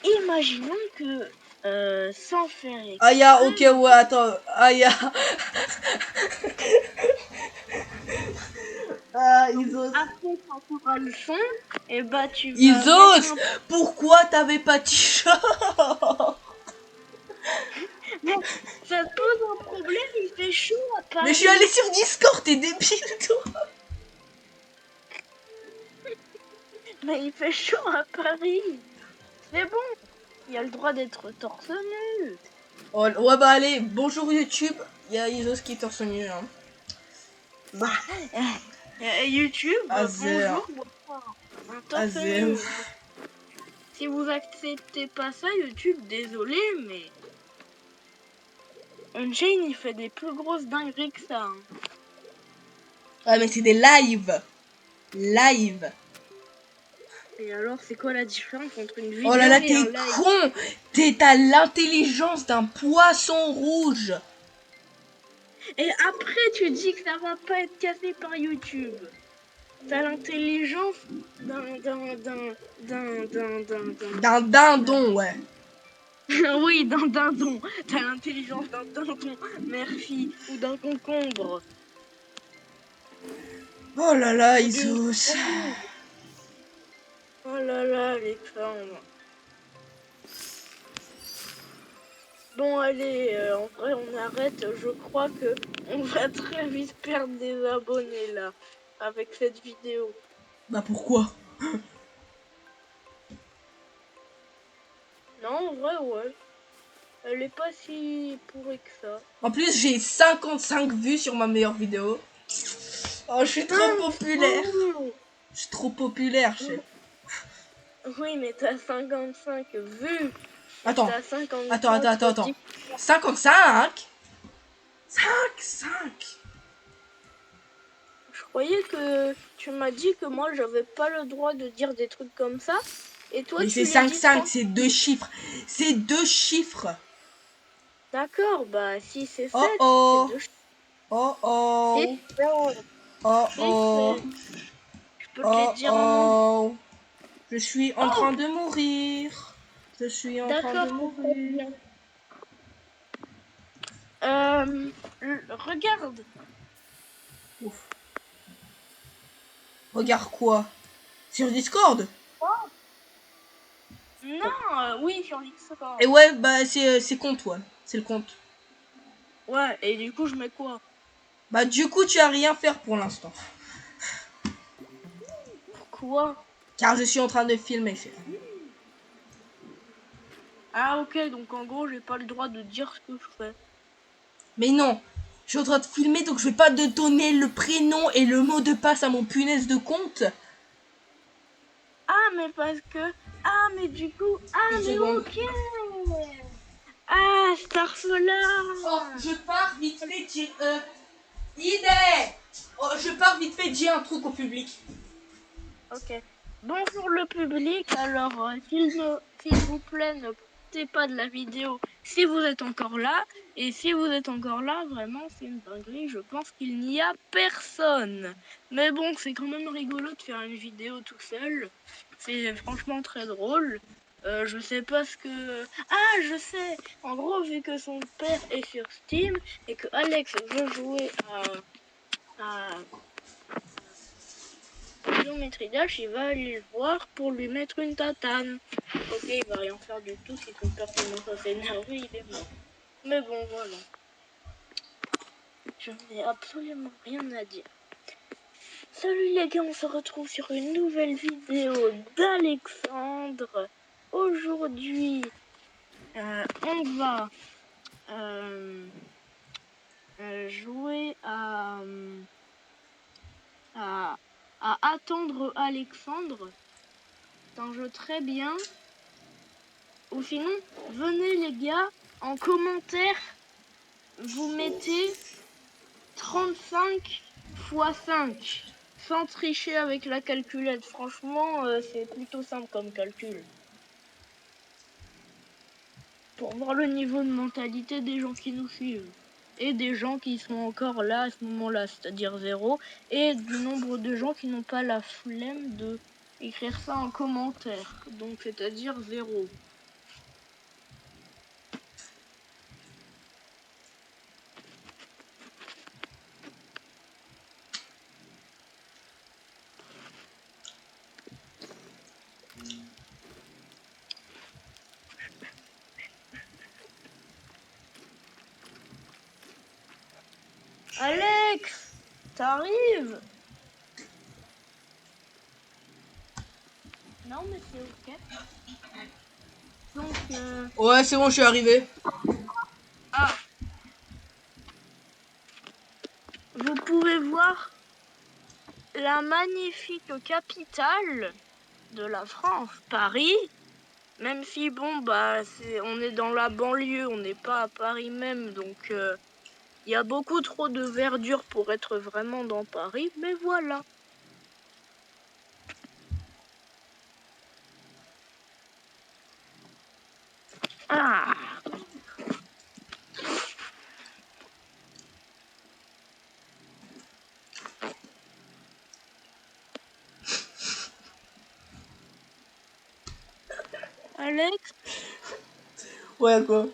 Imaginons que sans faire exprès... Aya, ok, ouais, attends. Aya. Ah, Isos. Après, quand tu auras le son, et bah tu vas Isos, pourquoi t'avais pas de t-shirt? Non, ça te pose un problème, il fait chaud à Paris. Mais je suis allé sur Discord, t'es débile, toi. Mais il fait chaud à Paris. C'est bon, il a le droit d'être torse nu. Oh, ouais, bah allez, bonjour YouTube. Il y a Isos qui est torse nu, hein. Bah, YouTube, Azer. bonjour, un torse Azer. nu. Si vous acceptez pas ça, YouTube, désolé, mais... Unchained, il fait des plus grosses dingueries que ça. Hein. Ah, mais c'est des lives. Live. Et alors, c'est quoi la différence entre une vidéo Oh là là, et un t'es live? con. T'as l'intelligence d'un poisson rouge. Et après, tu dis que ça va pas être cassé par YouTube. T'as l'intelligence d'un dindon, ouais. oui, d'un dindon. T'as l'intelligence d'un dindon, merci, ou d'un concombre. Oh là là, Isos. Oh là là, Alexandre. Bon, allez, en vrai, on arrête. Je crois que on va très vite perdre des abonnés là, avec cette vidéo. Bah pourquoi? Non, en vrai, ouais. Elle est pas si pourrie que ça. En plus, j'ai 55 vues sur ma meilleure vidéo. Oh, je suis trop populaire. Je suis trop populaire, chef. Oui, mais t'as 55 vues. Attends. T'as 55 Attends. 55? 5. Je croyais que tu m'as dit que moi j'avais pas le droit de dire des trucs comme ça. Et toi, Mais tu c'est les dis 5, c'est 2 chiffres. C'est 2 chiffres. D'accord, bah si c'est 7, Oh. c'est 2 chiffres. Oh oh. C'est Oh oh. Je peux te les dire en anglais. Je suis en train de mourir. Je suis en train de mourir. Regarde. Ouf. Regarde quoi? Sur Discord? Non, oui, sur Discord. Et ouais, bah c'est compte, ouais. C'est le compte. Ouais, et du coup, je mets quoi? Bah du coup, tu as rien faire pour l'instant. Pourquoi? Car je suis en train de filmer, chef. Ah, ok, donc en gros, j'ai pas le droit de dire ce que je fais. Mais non, je suis en train de filmer, donc je vais pas te donner le prénom et le mot de passe à mon punaise de compte. Ah, mais parce que... Ah, mais du coup... Ah, Une mais seconde. ok. Ah, Oh, Starfleur. je pars vite fait dire... Idée. Oh, je pars vite fait dire un truc au public. Ok. Bonjour le public, alors s'il vous plaît, ne partez pas de la vidéo si vous êtes encore là. Et si vous êtes encore là, vraiment c'est une dinguerie, je pense qu'il n'y a personne. Mais bon, c'est quand même rigolo de faire une vidéo tout seul. C'est franchement très drôle. Je sais pas ce que... Ah, je sais. En gros, vu que son père est sur Steam et que Alex veut jouer à Géométrie Dash, il va aller le voir pour lui mettre une tatane. Ok, il va rien faire du tout, si son père commence à s'énerver, il est mort. Mais bon, voilà. Je n'ai absolument rien à dire. Salut les gars, on se retrouve sur une nouvelle vidéo d'Alexandre. Aujourd'hui, on va jouer à, à attendre Alexandre. C'est un jeu très bien. Ou sinon, venez les gars, en commentaire, vous mettez 35 x 5. Sans tricher avec la calculette. Franchement, c'est plutôt simple comme calcul. Pour voir le niveau de mentalité des gens qui nous suivent. Et des gens qui sont encore là à ce moment-là, c'est-à-dire 0. Et du nombre de gens qui n'ont pas la flemme de écrire ça en commentaire. Donc, c'est-à-dire 0. Alex, t'arrives? Non, mais c'est ok. Donc, Ouais, c'est bon, je suis arrivé. ah, vous pouvez voir la magnifique capitale de la France, Paris. Même si, bon, bah, on est dans la banlieue, on n'est pas à Paris même, donc il y a beaucoup trop de verdure pour être vraiment dans Paris, mais voilà. Ah, Alex, Ouais, quoi.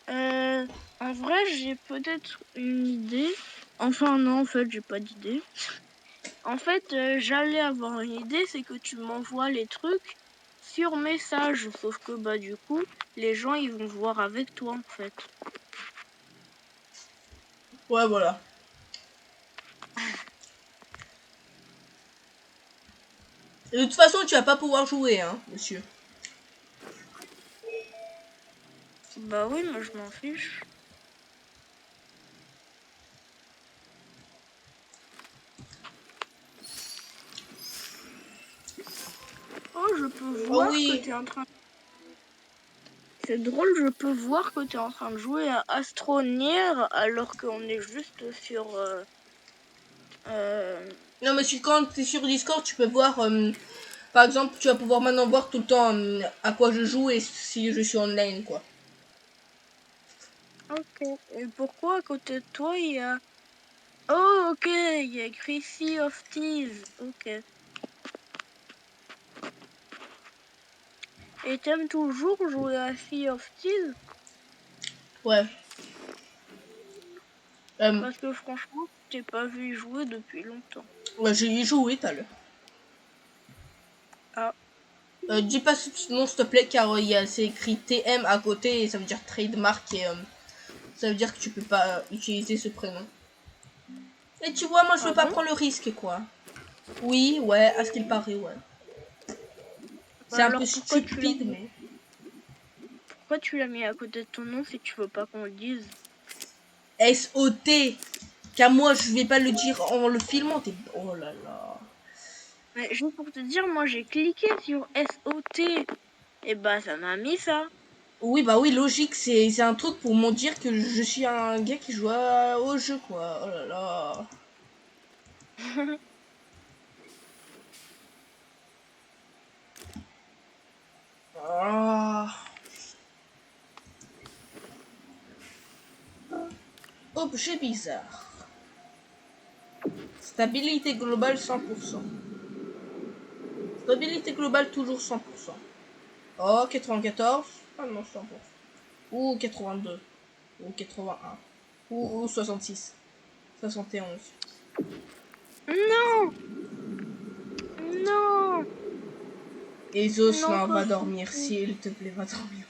en vrai, j'ai peut-être une idée. Enfin, non, en fait, j'ai pas d'idée. En fait, j'allais avoir une idée, c'est que tu m'envoies les trucs sur message. Sauf que, bah, du coup, les gens, ils vont voir avec toi, en fait. Ouais, voilà. Et de toute façon, tu vas pas pouvoir jouer, hein, monsieur. Bah oui, moi, je m'en fiche. Oh, je peux Oh voir que oui. t'es en train... C'est drôle, je peux voir que t'es en train de jouer à Astroneer alors qu'on est juste sur... Non, mais quand t'es sur Discord, tu peux voir... par exemple, tu vas pouvoir maintenant voir tout le temps à quoi je joue et si je suis online, quoi. Ok. Et pourquoi à côté de toi, il y a... Oh, ok, il y a écrit Sea of Thieves. Ok. Et t'aimes toujours jouer à Sea of Thieves? Ouais. Parce que franchement, je t'ai pas vu y jouer depuis longtemps. Ouais, j'ai y joué tout à l'heure. Ah, Dis pas ce nom, s'il te plaît, car c'est écrit TM à côté et ça veut dire trademark et Ça veut dire que tu peux pas utiliser ce prénom. Et tu vois, moi je veux pas prendre le risque, quoi. Oui, ouais, à ce qu'il paraît, ouais. C'est un peu stupide, mais... Pourquoi tu l'as mis à côté de ton nom si tu veux pas qu'on le dise? S-O-T. Car moi, je vais pas le dire en le filmant. Oh là là. Mais juste pour te dire, moi j'ai cliqué sur S-O-T. Et bah ça m'a mis ça. Oui, bah oui, logique. C'est un truc pour m'en dire que je suis un gars qui joue au jeu, quoi. Oh là là. Ah. Objet bizarre. Stabilité globale 100%. Stabilité globale toujours 100%. Oh, 94. Ah non, 100%. Ou 82. Ou 81. Ou 66. 71. Non! Non! Ezos, Non, non, va pas dormir, s'il te plaît, va dormir.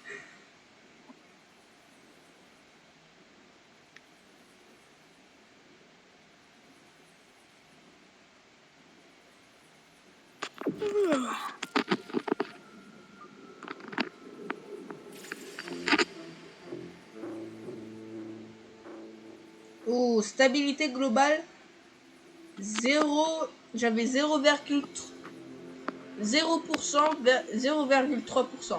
Oh, stabilité globale 0. J'avais 0,3%.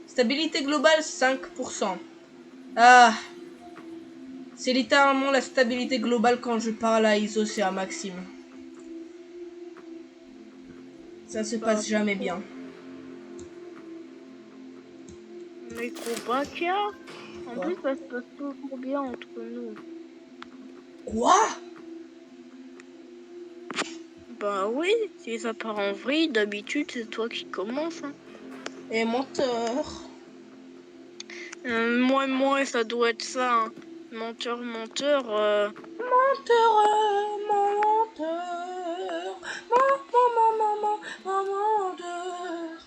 Stabilité globale 5%. Ah, c'est littéralement la stabilité globale quand je parle à Isos et à Maxime. Ça se passe jamais bien. Mais Kobakia, en plus ça se passe toujours bien entre nous. Quoi? Bah oui, si ça part en vrille, d'habitude c'est toi qui commence. Hein. Et menteur. Moi, ça doit être ça. Hein. Menteur. Menteur, menteur. Menteur.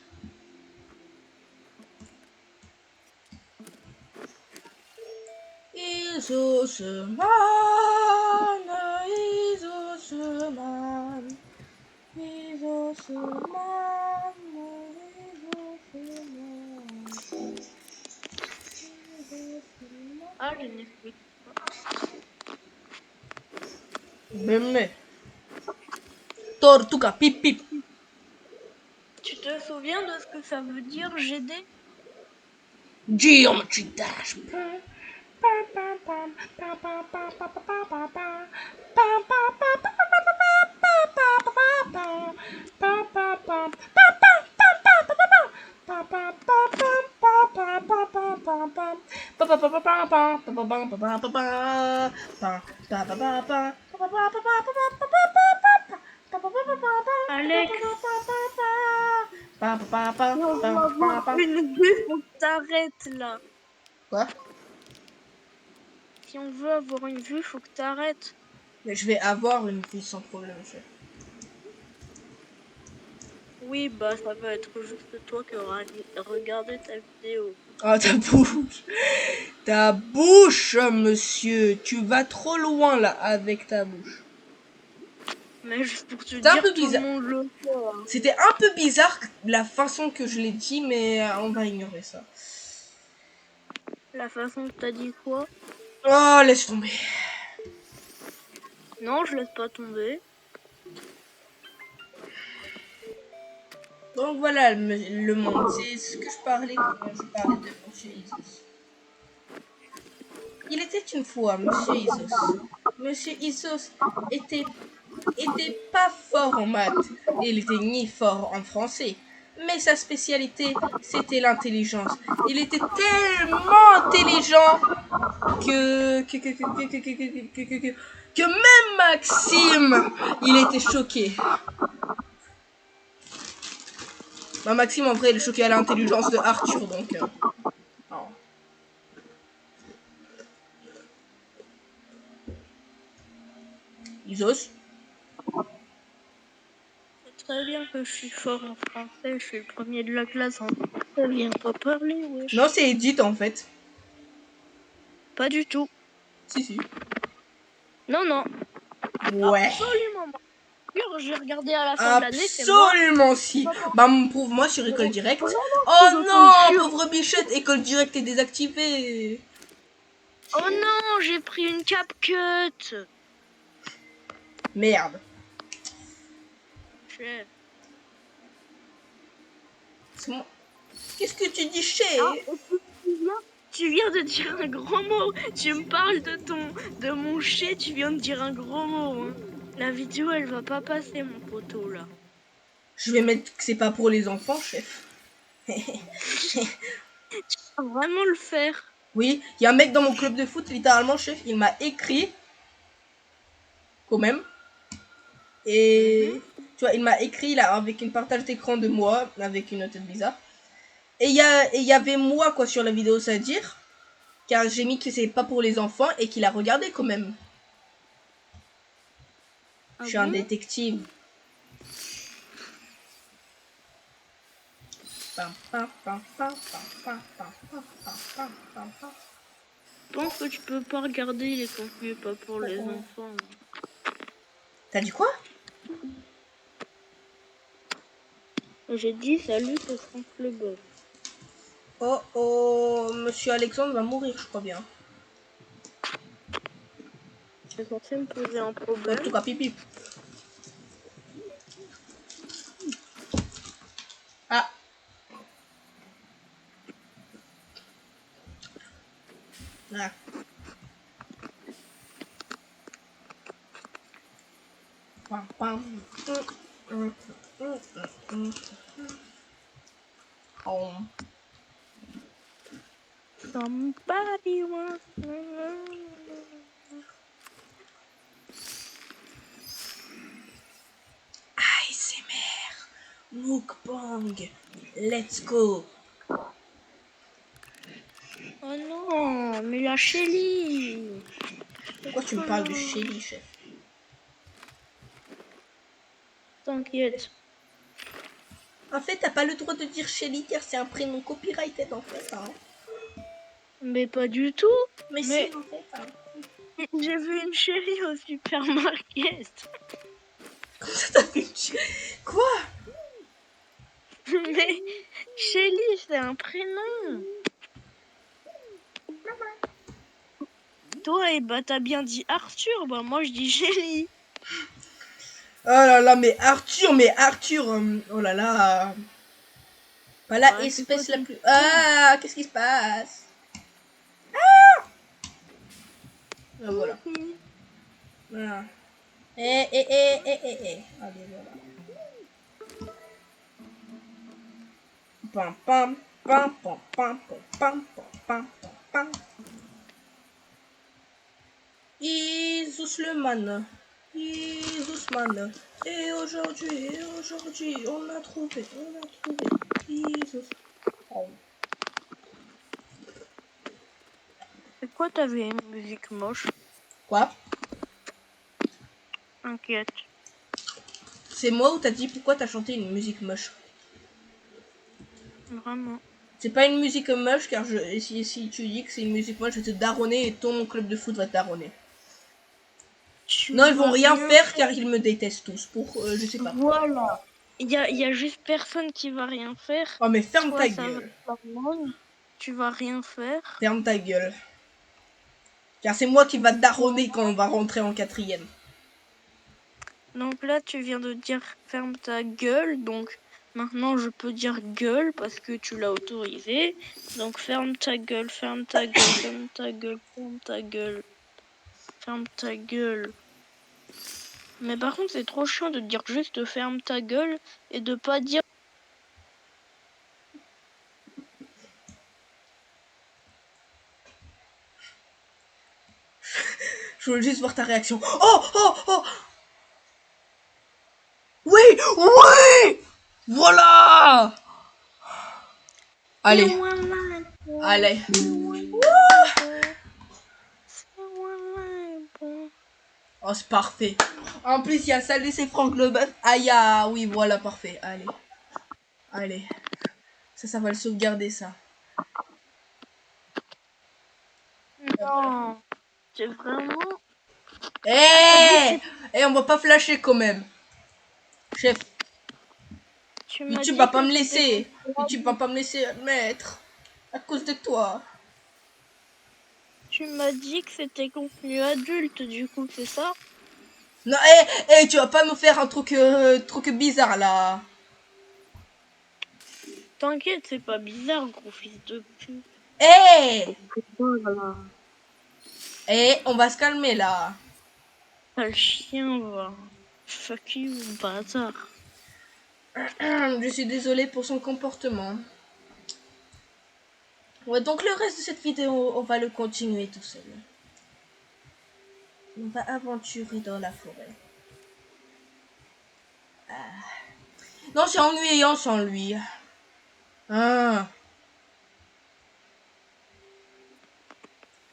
Isoseman. Ah, je n'explique pas. Bemme. Tortuga, pip pip. Tu te souviens de ce que ça veut dire GD? Geometry Dash. Alex, si on veut avoir une vue, faut que t'arrêtes là. Quoi? Si on veut avoir une vue, faut que t'arrêtes. Mais je vais avoir une vie sans problème, chef. Oui, bah ça va être juste toi qui auras regardé ta vidéo. Ah, ta bouche. Ta bouche, monsieur. Tu vas trop loin là avec ta bouche. Mais juste pour te C'est dire, un peu tout bizarre. le monde le fait. Hein. C'était un peu bizarre la façon que je l'ai dit, mais on va ignorer ça. La façon que t'as dit quoi? Oh, laisse tomber. Non, je laisse pas tomber. Donc voilà le monde. C'est ce que je parlais quand je parlais de Monsieur Isos. Il était une fois Monsieur Isos. Monsieur Isos était pas fort en maths. Il était ni fort en français. Mais sa spécialité, c'était l'intelligence. Il était tellement intelligent que même Maxime, il était choqué. Bah, Maxime, en vrai, il est choqué à l'intelligence de Arthur, donc... non. Isos? C'est très bien que je suis fort en français, je suis le premier de la classe en français, viens pas parler, wesh. Non, c'est Edith, en fait. Pas du tout. Si. Non, non. Ouais. Absolument pas. J'ai regardé à la fin de l'année, c'est moi. Absolument si. Bah pour moi sur école directe. Vraiment, Oh je non, te jure. pauvre bichette, école directe est désactivée. Oh non, j'ai pris une CapCut. Merde. Chef. Qu'est-ce que tu dis, chez Ah, tu viens de dire un gros mot. Tu me parles de mon chien, tu viens de dire un gros mot. Hein. La vidéo, elle va pas passer, mon poteau, là. Je vais mettre que c'est pas pour les enfants, chef. Tu vas vraiment le faire. Oui, il y a un mec dans mon club de foot, littéralement, chef, il m'a écrit. Quand même. Et tu vois, il m'a écrit là avec une partage d'écran de moi, avec une tête bizarre. Et il y avait moi quoi sur la vidéo, ça veut dire. Car j'ai mis que c'est pas pour les enfants et qu'il a regardé quand même. Ah Je suis un bon? détective. Je pense que tu peux pas regarder les contenus pas pour les enfants. T'as dit quoi? J'ai dit salut, c'est Franck le boss. Oh oh, monsieur Alexandre va mourir, je crois bien. C'est censé me poser un En problème. tout cas, pipi. Ah. Ah. Pam, pam. Oh. Somebody wants ASMR. Mukbang. Let's go. Oh non, mais la Shelly. Pourquoi tu me parles de Shelly, chef? T'inquiète. En fait, t'as pas le droit de dire Shelly car c'est un prénom copyrighted en fait. Hein. Mais pas du tout. Mais Mais si, en fait. Hein. j'ai vu une Shelly au supermarket. Comment ça t'as vu Quoi? Mais Shelly, c'est un prénom. Toi, bah t'as bien dit Arthur. Bah moi je dis Shelly. Oh là là, mais Arthur, oh là là. Pas la Bah, espèce quoi, la plus... Ah, qu'est-ce qui se passe? Ah, voilà. Voilà. Allez, voilà. Pam, pam, pam, pam, pam, pam, pam, pam, pam. Isus le man. Isus man. Et aujourd'hui, on a trouvé. Isus. Oh. C'est quoi t'avais une musique moche? Quoi? Inquiète. C'est moi ou t'as dit pourquoi t'as chanté une musique moche? Vraiment. C'est pas une musique moche car si tu dis que c'est une musique moche, je vais te daronner et ton club de foot va te daronner. Non, ils vont rien faire car ils me détestent tous pour je sais pas. Voilà. Il y a juste personne qui va rien faire. Oh mais ferme Toi, ta ça gueule. va tu vas rien faire. Ferme ta gueule. Car c'est moi qui va te daronner quand on va rentrer en 4ème. Donc là, tu viens de dire ferme ta gueule. Donc maintenant, je peux dire gueule parce que tu l'as autorisé. Donc ferme ta gueule, ferme ta gueule, ferme ta gueule, ferme ta gueule. Ferme ta gueule. Mais par contre, c'est trop chiant de dire juste ferme ta gueule et de pas dire. Je veux juste voir ta réaction. Oh, oh, oh. Oui, oui. Voilà. Allez. Allez. Oh, c'est parfait. En plus, il y a Salut, c'est Franck Leboeuf. Aïe, ah, oui, voilà, parfait. Allez. Allez. Ça va le sauvegarder, ça. Non, c'est vraiment... On va pas flasher quand même. Chef, Tu m'as YouTube dit va pas que me c'était laisser. contre YouTube va pas me laisser admettre. À cause de toi. Tu m'as dit que c'était contenu adulte, du coup, c'est ça? Non, tu vas pas me faire un truc bizarre là. T'inquiète, c'est pas bizarre, gros fils de pute. Voilà. On va se calmer là. Sale chien, va. Fuck you, bâtard. Je suis désolée pour son comportement. Ouais, donc le reste de cette vidéo, on va le continuer tout seul. On va aventurer dans la forêt. Non, c'est ennuyant sans lui. Ah.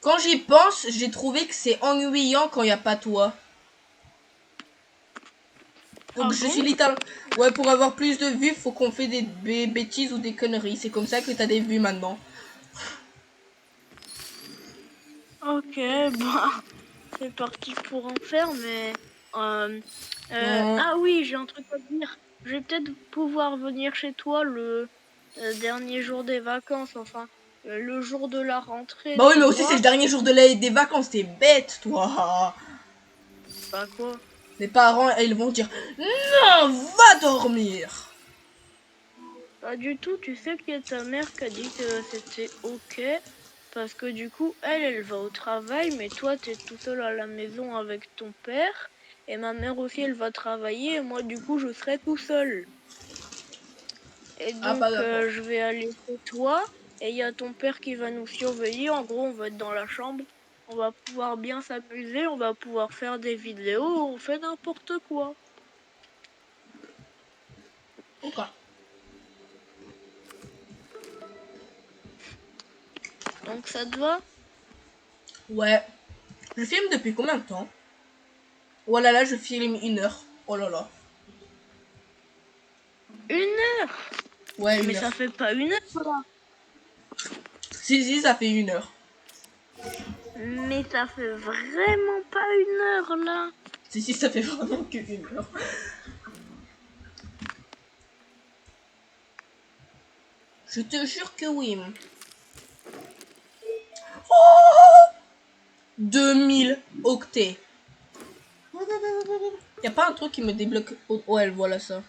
Quand j'y pense, j'ai trouvé que c'est ennuyant quand il n'y a pas toi. Donc je suis littéralement... Ouais, pour avoir plus de vues, faut qu'on fait des bêtises ou des conneries. C'est comme ça que t'as des vues maintenant. Ok, bah, c'est parti pour en faire, mais... Ah oui, j'ai un truc à te dire. Je vais peut-être pouvoir venir chez toi le dernier jour des vacances, enfin, le jour de la rentrée. Bah oui, tu mais aussi vois. c'est le dernier jour des vacances. T'es bête, toi. Bah quoi? Les parents, ils vont dire non, va dormir. Pas du tout, tu sais qu'il y a ta mère qui a dit que c'était ok, parce que du coup, elle va au travail, mais toi, t'es tout seul à la maison avec ton père, et ma mère aussi, elle va travailler, et moi, du coup, je serai tout seul. Et Ah, donc, pas d'accord. je vais aller chez toi, et il y a ton père qui va nous surveiller. En gros, on va être dans la chambre, on va pouvoir bien s'amuser, on va pouvoir faire des vidéos, on fait n'importe quoi. Ok. Donc, ça te va? Ouais. Je filme depuis combien de temps? Oh là là, je filme 1 heure. Oh là là. 1 heure? Ouais, Mais 1 ça heure. fait pas 1 heure, là. Si, ça fait 1 heure. Mais ça fait vraiment pas 1 heure, là. Si, ça fait vraiment que 1 heure. Je te jure que oui. Oh 2000 octets. Y a pas un truc qui me débloque. Oh, ouais, voilà ça.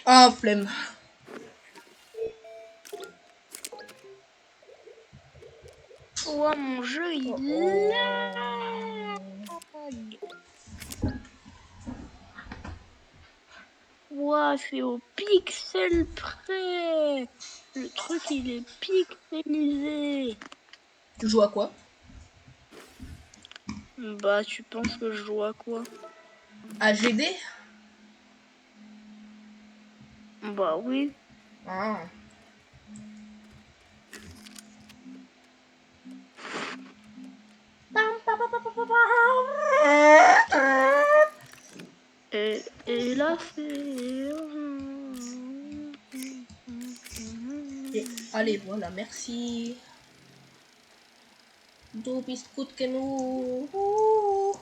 Ah, flemme. Oh, mon jeu, il lag. Ouah, c'est au pixel près. Le truc, il est pixelisé. Tu joues à quoi? Bah, tu penses que je joue à quoi? À GD? Bah oui. Ah. Et là, c'est... Et allez, voilà, merci. Du bist gut genug. Oh.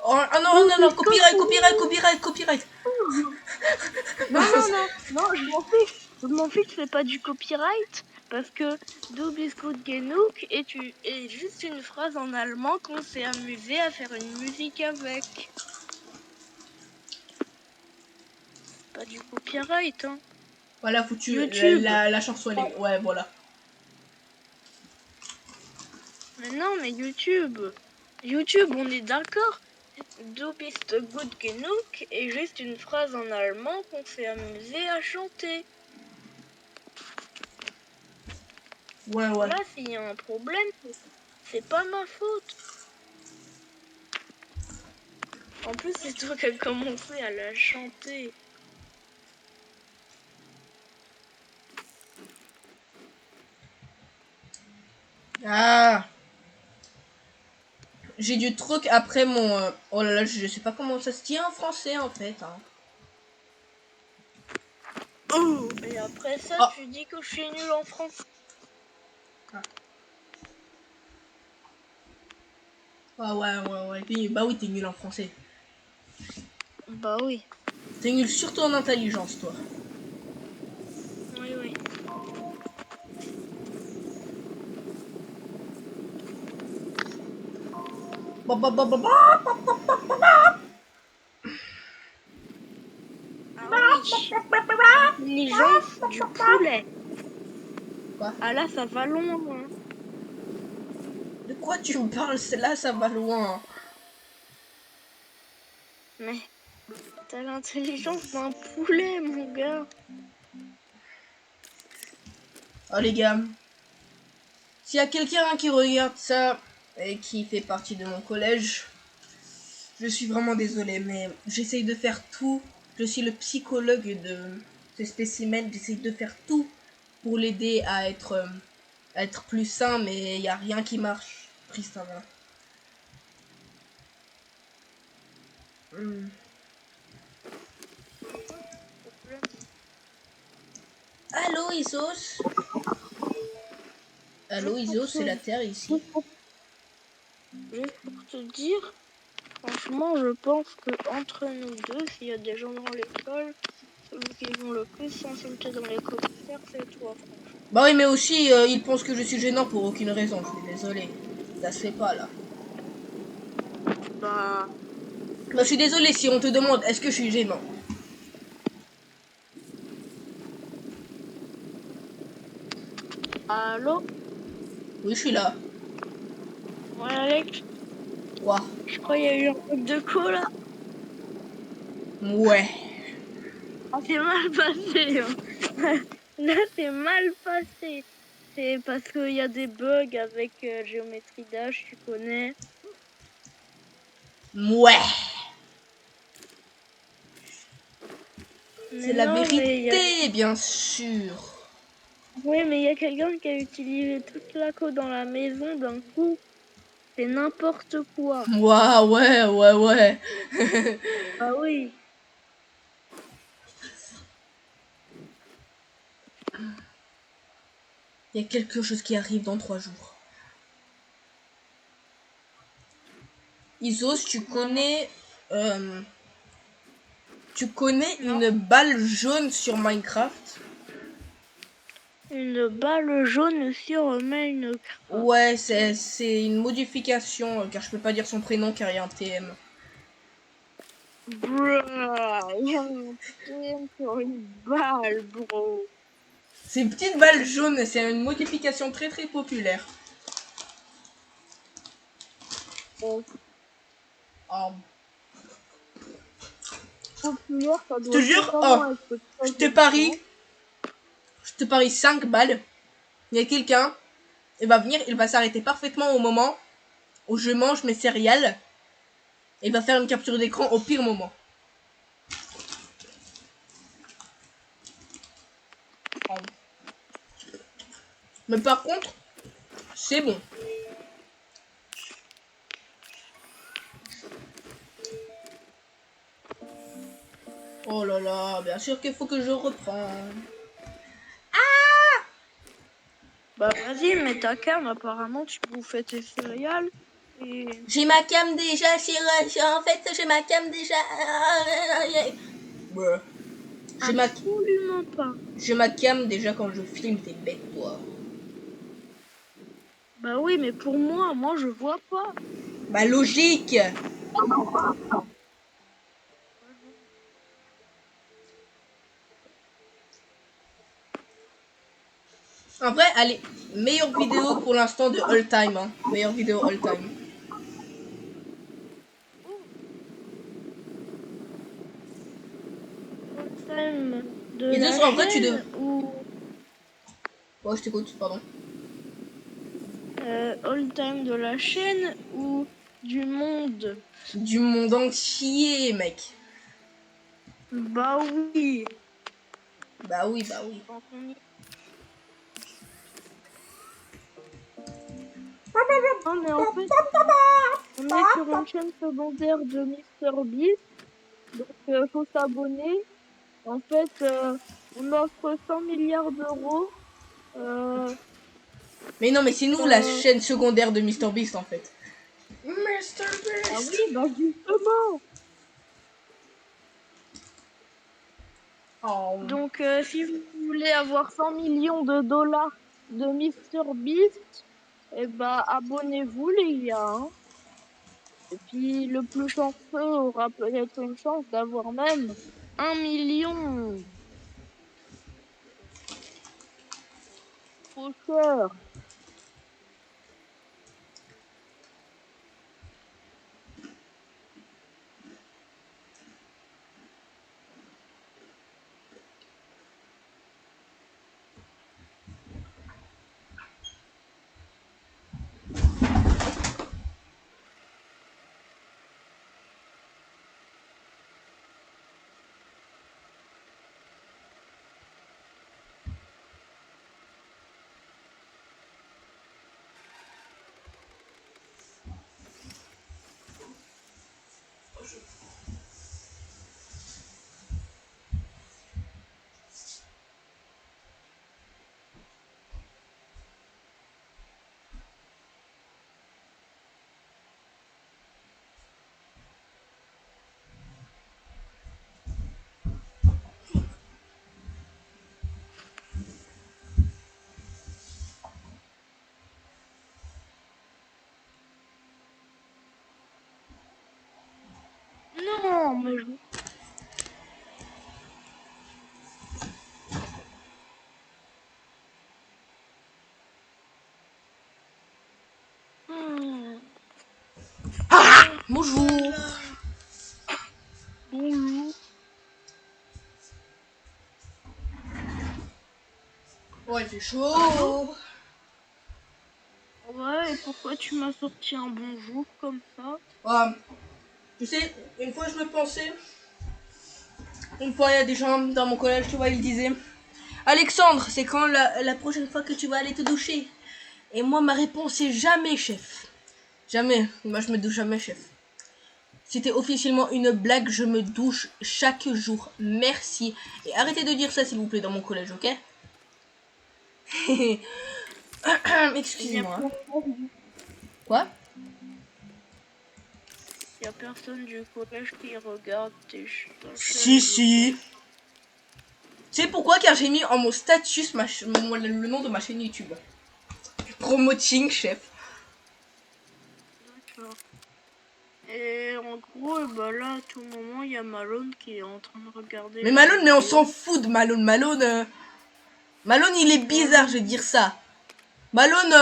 Oh, ah non, non, non, copyright, copyright, copyright, copyright. Non, je m'en fiche, c'est pas du copyright, parce que Du bist gut genug est juste une phrase en allemand qu'on s'est amusé à faire une musique avec. Pas du copyright, hein. Voilà, foutu YouTube. la chanson, elle est... Ouais, voilà. Mais non, mais YouTube. YouTube, on est d'accord. Du bist gut genug est juste une phrase en allemand qu'on s'est amusé à chanter. Ouais, ouais. Là, s'il y a un problème, c'est pas ma faute. En plus, c'est toi qui as commencé à la chanter. Ah. J'ai du truc après mon... Oh là là, je sais pas comment ça se dit en français, en fait. Hein. Oh. Et après ça, Oh. tu dis que je suis nulle en français. Ah. Ah ouais. Bah oui, t'es nul en français. Bah oui. T'es nul surtout en intelligence, toi. Oui. Ah oui. Intelligence du poulet. Quoi? Ah là, ça va loin. Hein. De quoi tu me parles? Là, ça va loin. Mais t'as l'intelligence d'un poulet, mon gars. Oh les gars, s'il y a quelqu'un qui regarde ça et qui fait partie de mon collège, je suis vraiment désolé, mais j'essaye de faire tout. Je suis le psychologue de ce spécimen. J'essaye de faire tout pour l'aider à être plus sain, mais il n'y a rien qui marche, tristement. Allô, Isos? Allô, Juste pour Isos, c'est la te, Terre ici. juste pour te dire, franchement, je pense que entre nous deux, s'il y a des gens dans l'école, celui qui vont le plus s'insulter dans les commentaires, c'est toi, franchement. Bah oui, mais aussi, ils pensent que je suis gênant pour aucune raison. Je suis désolé. Ça se fait pas, là. Bah, Bah, je suis désolé si on te demande est-ce que je suis gênant. allô? Oui, je suis là. Ouais, Alex, Quoi? je crois qu'il y a eu un truc de co, là. Ouais. Ah, c'est mal passé, hein. Là, c'est mal passé. C'est parce qu'il y a des bugs avec Géométrie Dash, tu connais. Ouais. Mais C'est la non, mais il y a... vérité, bien sûr. Oui, mais il y a quelqu'un qui a utilisé toute la code dans la maison d'un coup. C'est n'importe quoi. Waouh, ouais. Ah oui. Il y a quelque chose qui arrive dans 3 jours. Isos, Maman. euh, tu connais Non. une balle jaune sur Minecraft? Une balle jaune sur Minecraft. Ouais, c'est une modification, car je peux pas dire son prénom car il y a un TM. Bruh, il y a un thème sur une balle, bro. C'est une petite balle jaune, c'est une modification très très populaire. Bon, Oh. populaire, ça Je te doit jure, vraiment être très je te parie, évident. je te parie 5 balles. Il y a quelqu'un, il va venir, il va s'arrêter parfaitement au moment où je mange mes céréales. Et il va faire une capture d'écran au pire moment. Oh. Mais par contre, c'est bon. Oh là là, bien sûr qu'il faut que je reprenne. Bah vas-y, mets ta cam, apparemment tu bouffais tes céréales. Et... J'ai ma cam déjà, en fait, j'ai ma cam déjà. Ouais. Absolument pas. J'ai ma cam déjà quand je filme, t'es bête, toi. Bah oui, mais pour moi je vois pas. Bah logique. En vrai, allez, meilleure vidéo pour l'instant de all time. Hein. Meilleure vidéo all time. Time de Et la deux, en vrai, tu devrais. chaîne ou Ouais, je t'écoute, pardon. all time de la chaîne ou du monde? Du monde entier, mec. Bah oui. Bah oui, bah oui. Quand on y... Non mais en fait, on est sur une chaîne secondaire de MrBeast, donc faut s'abonner. En fait, on offre 100 milliards d'euros. Mais non, mais c'est nous la Euh, chaîne secondaire de MrBeast en fait. Mr. Beast. Ah oui, bah justement. Oh. Donc, si vous voulez avoir 100 millions de dollars de Mr. Beast, eh bah, abonnez-vous, les gars. Hein. Et puis, le plus chanceux aura peut-être une chance d'avoir même 1 million. Trop cher. Non, mais je... Hmm. Bonjour. Bonjour. Ouais, il fait chaud. Ouais, et pourquoi tu m'as sorti un bonjour comme ça? Ouais. Tu sais, une fois je me pensais, une fois il y a des gens dans mon collège, tu vois, ils disaient Alexandre, c'est quand la prochaine fois que tu vas aller te doucher? Et moi, ma réponse est jamais, chef. Jamais. Moi, je me douche jamais, chef. C'était officiellement une blague, je me douche chaque jour. Merci. Et arrêtez de dire ça, s'il vous plaît, dans mon collège, ok? Excusez-moi. Quoi? Y a personne du collège qui regarde Si, si. Tu sais pourquoi? Car j'ai mis en mon statut le nom de ma chaîne YouTube. Promoting, chef. D'accord. Et en gros, bah là, à tout moment, il y a Malone qui est en train de regarder. Mais Malone, mais on s'en fout de Malone. Malone, il est bizarre, je vais dire ça. Malone,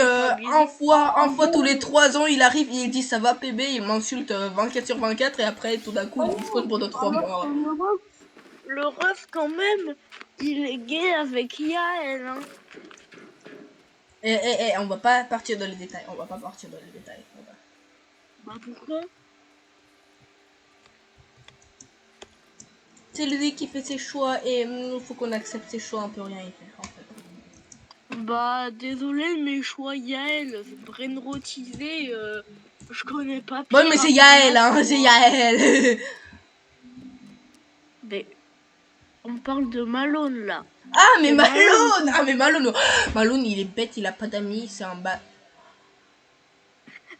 un fois tous les 3 ans, il arrive, il dit ça va PB, il m'insulte 24 sur 24 et après, tout d'un coup, il dispose pendant 3 mois. Le ref, quand même, il est gay avec Yael. Hein. On va pas partir dans les détails. On va pas partir dans les détails. Bah pourquoi? C'est lui qui fait ses choix et il faut qu'on accepte ses choix, on peut rien y faire en fait. Bah désolé, mais choix Yael, brainrotisé, je connais pas pire. Bon, mais c'est Yael, hein, c'est Yael. Mais on parle de Malone là. Ah, mais Malone! Ah, mais Malone! Malone, il est bête, il a pas d'amis, c'est un bas.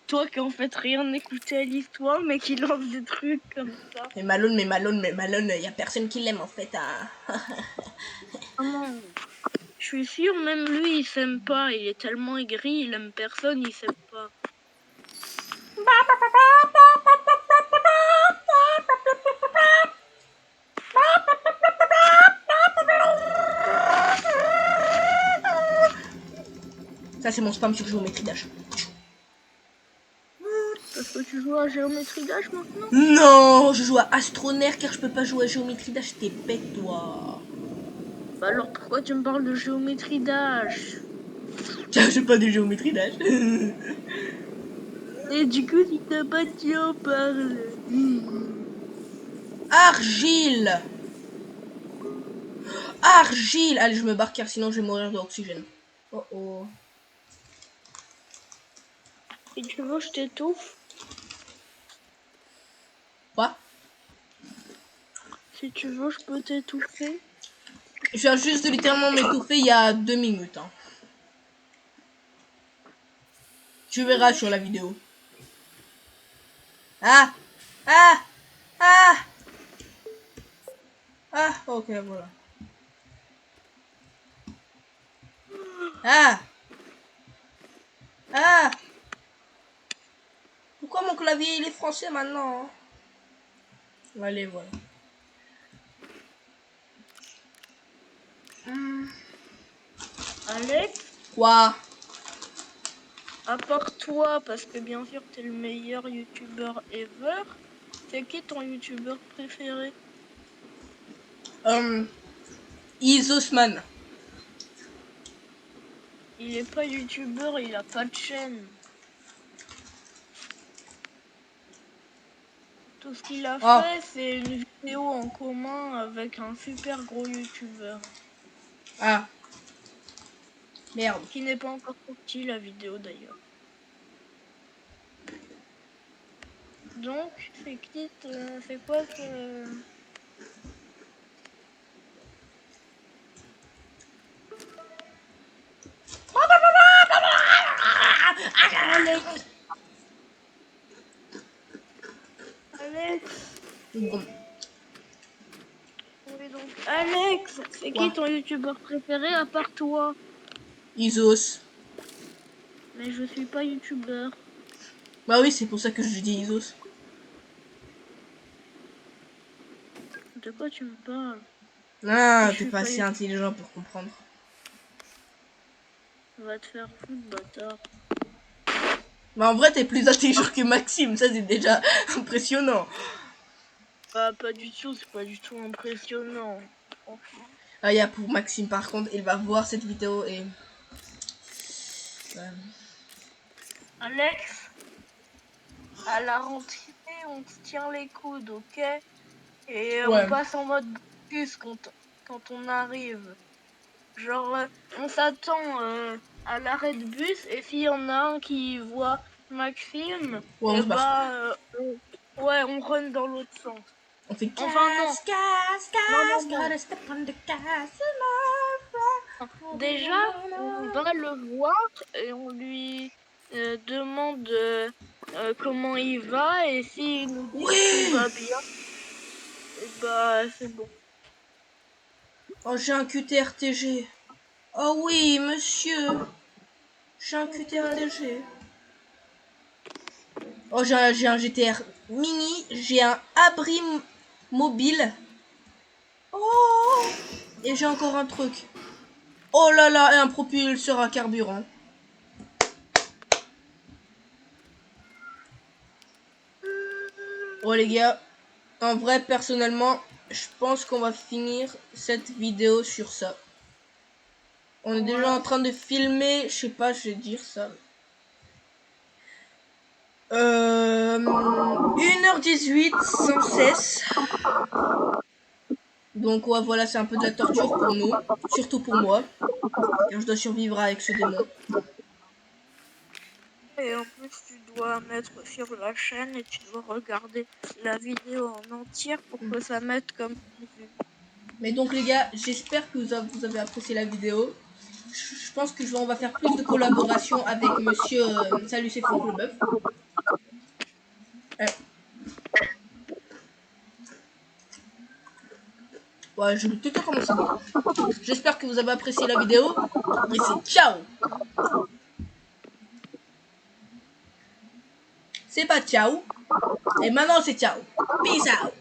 Toi qui en fait rien écouté à l'histoire, mais qui lance des trucs comme ça. Mais Malone, y a personne qui l'aime en fait. Hein. Oh non. Je suis sûre, même lui, il s'aime pas. Il est tellement aigri, il aime personne, il s'aime pas. Ça, c'est mon spam sur Géométrie Dash. Parce que tu joues à Géométrie Dash maintenant? Non, je joue à Astronaire car je peux pas jouer à Géométrie Dash. T'es bête, toi. Bah alors pourquoi tu me parles de Géométrie Dash? J'ai pas de Géométrie Dash. Et du coup, si t'as pas dit en parle. Argile. Argile. Allez, je me barre car sinon je vais mourir d'oxygène. Oh oh. Et tu veux, je t'étouffe? Quoi? Si tu veux, je peux t'étouffer. Je viens juste de littéralement m'étouffer il y a 2 minutes. Hein. Tu verras sur la vidéo. Ah. Ah. Ah. Ah. Ok, voilà. Ah. Ah. Pourquoi mon clavier il est français maintenant? Allez, voilà. Alex, Quoi? à part toi, parce que bien sûr t'es le meilleur youtubeur ever, c'est qui ton youtubeur préféré? Isosman. Il est pas youtubeur, il a pas de chaîne. Tout ce qu'il a Oh. fait, c'est une vidéo en commun avec un super gros youtubeur. Ah. Merde. Qui n'est pas encore sorti la vidéo d'ailleurs. Donc, c'est qui c'est quoi ce... Alex, Alex, Bon. oui donc Alex, c'est Quoi? qui ton youtubeur préféré à part toi? Isos. Mais je suis pas youtubeur. Bah oui, c'est pour ça que je dis Isos. De quoi tu me parles? Ah, Je t'es suis pas pas assez intelligent pour comprendre. Va te faire foutre, bâtard. Mais en vrai, t'es plus intelligent que Maxime, ça c'est déjà impressionnant. Bah pas du tout, c'est pas du tout impressionnant. Franchement. Ah, y a pour Maxime par contre, il va voir cette vidéo et... Alex, à la rentrée, on se tient les coudes, ok? Et on Ouais. passe en mode bus quand on arrive. Genre, on s'attend à l'arrêt de bus et s'il y en a un qui voit Maxime, Ouais, on et se barre. bah, ouais, on run dans l'autre sens. On fait Enfin, non. Non. gotta step on the gas. Déjà, on va le voir et on lui demande comment il va et s'il nous dit qu'il Oui. va bien, et bah, c'est bon. Oh, j'ai un QTRTG. Oh oui, monsieur. J'ai un QTRTG. Oh, j'ai un GTR mini. J'ai un abri mobile. Oh. Et j'ai encore un truc. Oh là là, et un propulseur à carburant. Oh les gars, en vrai, personnellement, je pense qu'on va finir cette vidéo sur ça. On est déjà en train de filmer, je sais pas, je vais dire ça. 1h18 sans cesse. Donc ouais, voilà, c'est un peu de la torture pour nous. Surtout pour moi. Car je dois survivre avec ce démon. Et en plus, tu dois mettre sur la chaîne et tu dois regarder la vidéo en entière pour que ça mette comme vues. Mais donc les gars, j'espère que vous avez apprécié la vidéo. Je pense que on va faire plus de collaboration avec monsieur Salut c'est Franck le Bœuf. Ouais, je vais tout le temps commencer bien. J'espère que vous avez apprécié la vidéo. Et c'est ciao. C'est pas ciao. Et maintenant c'est ciao. Peace out.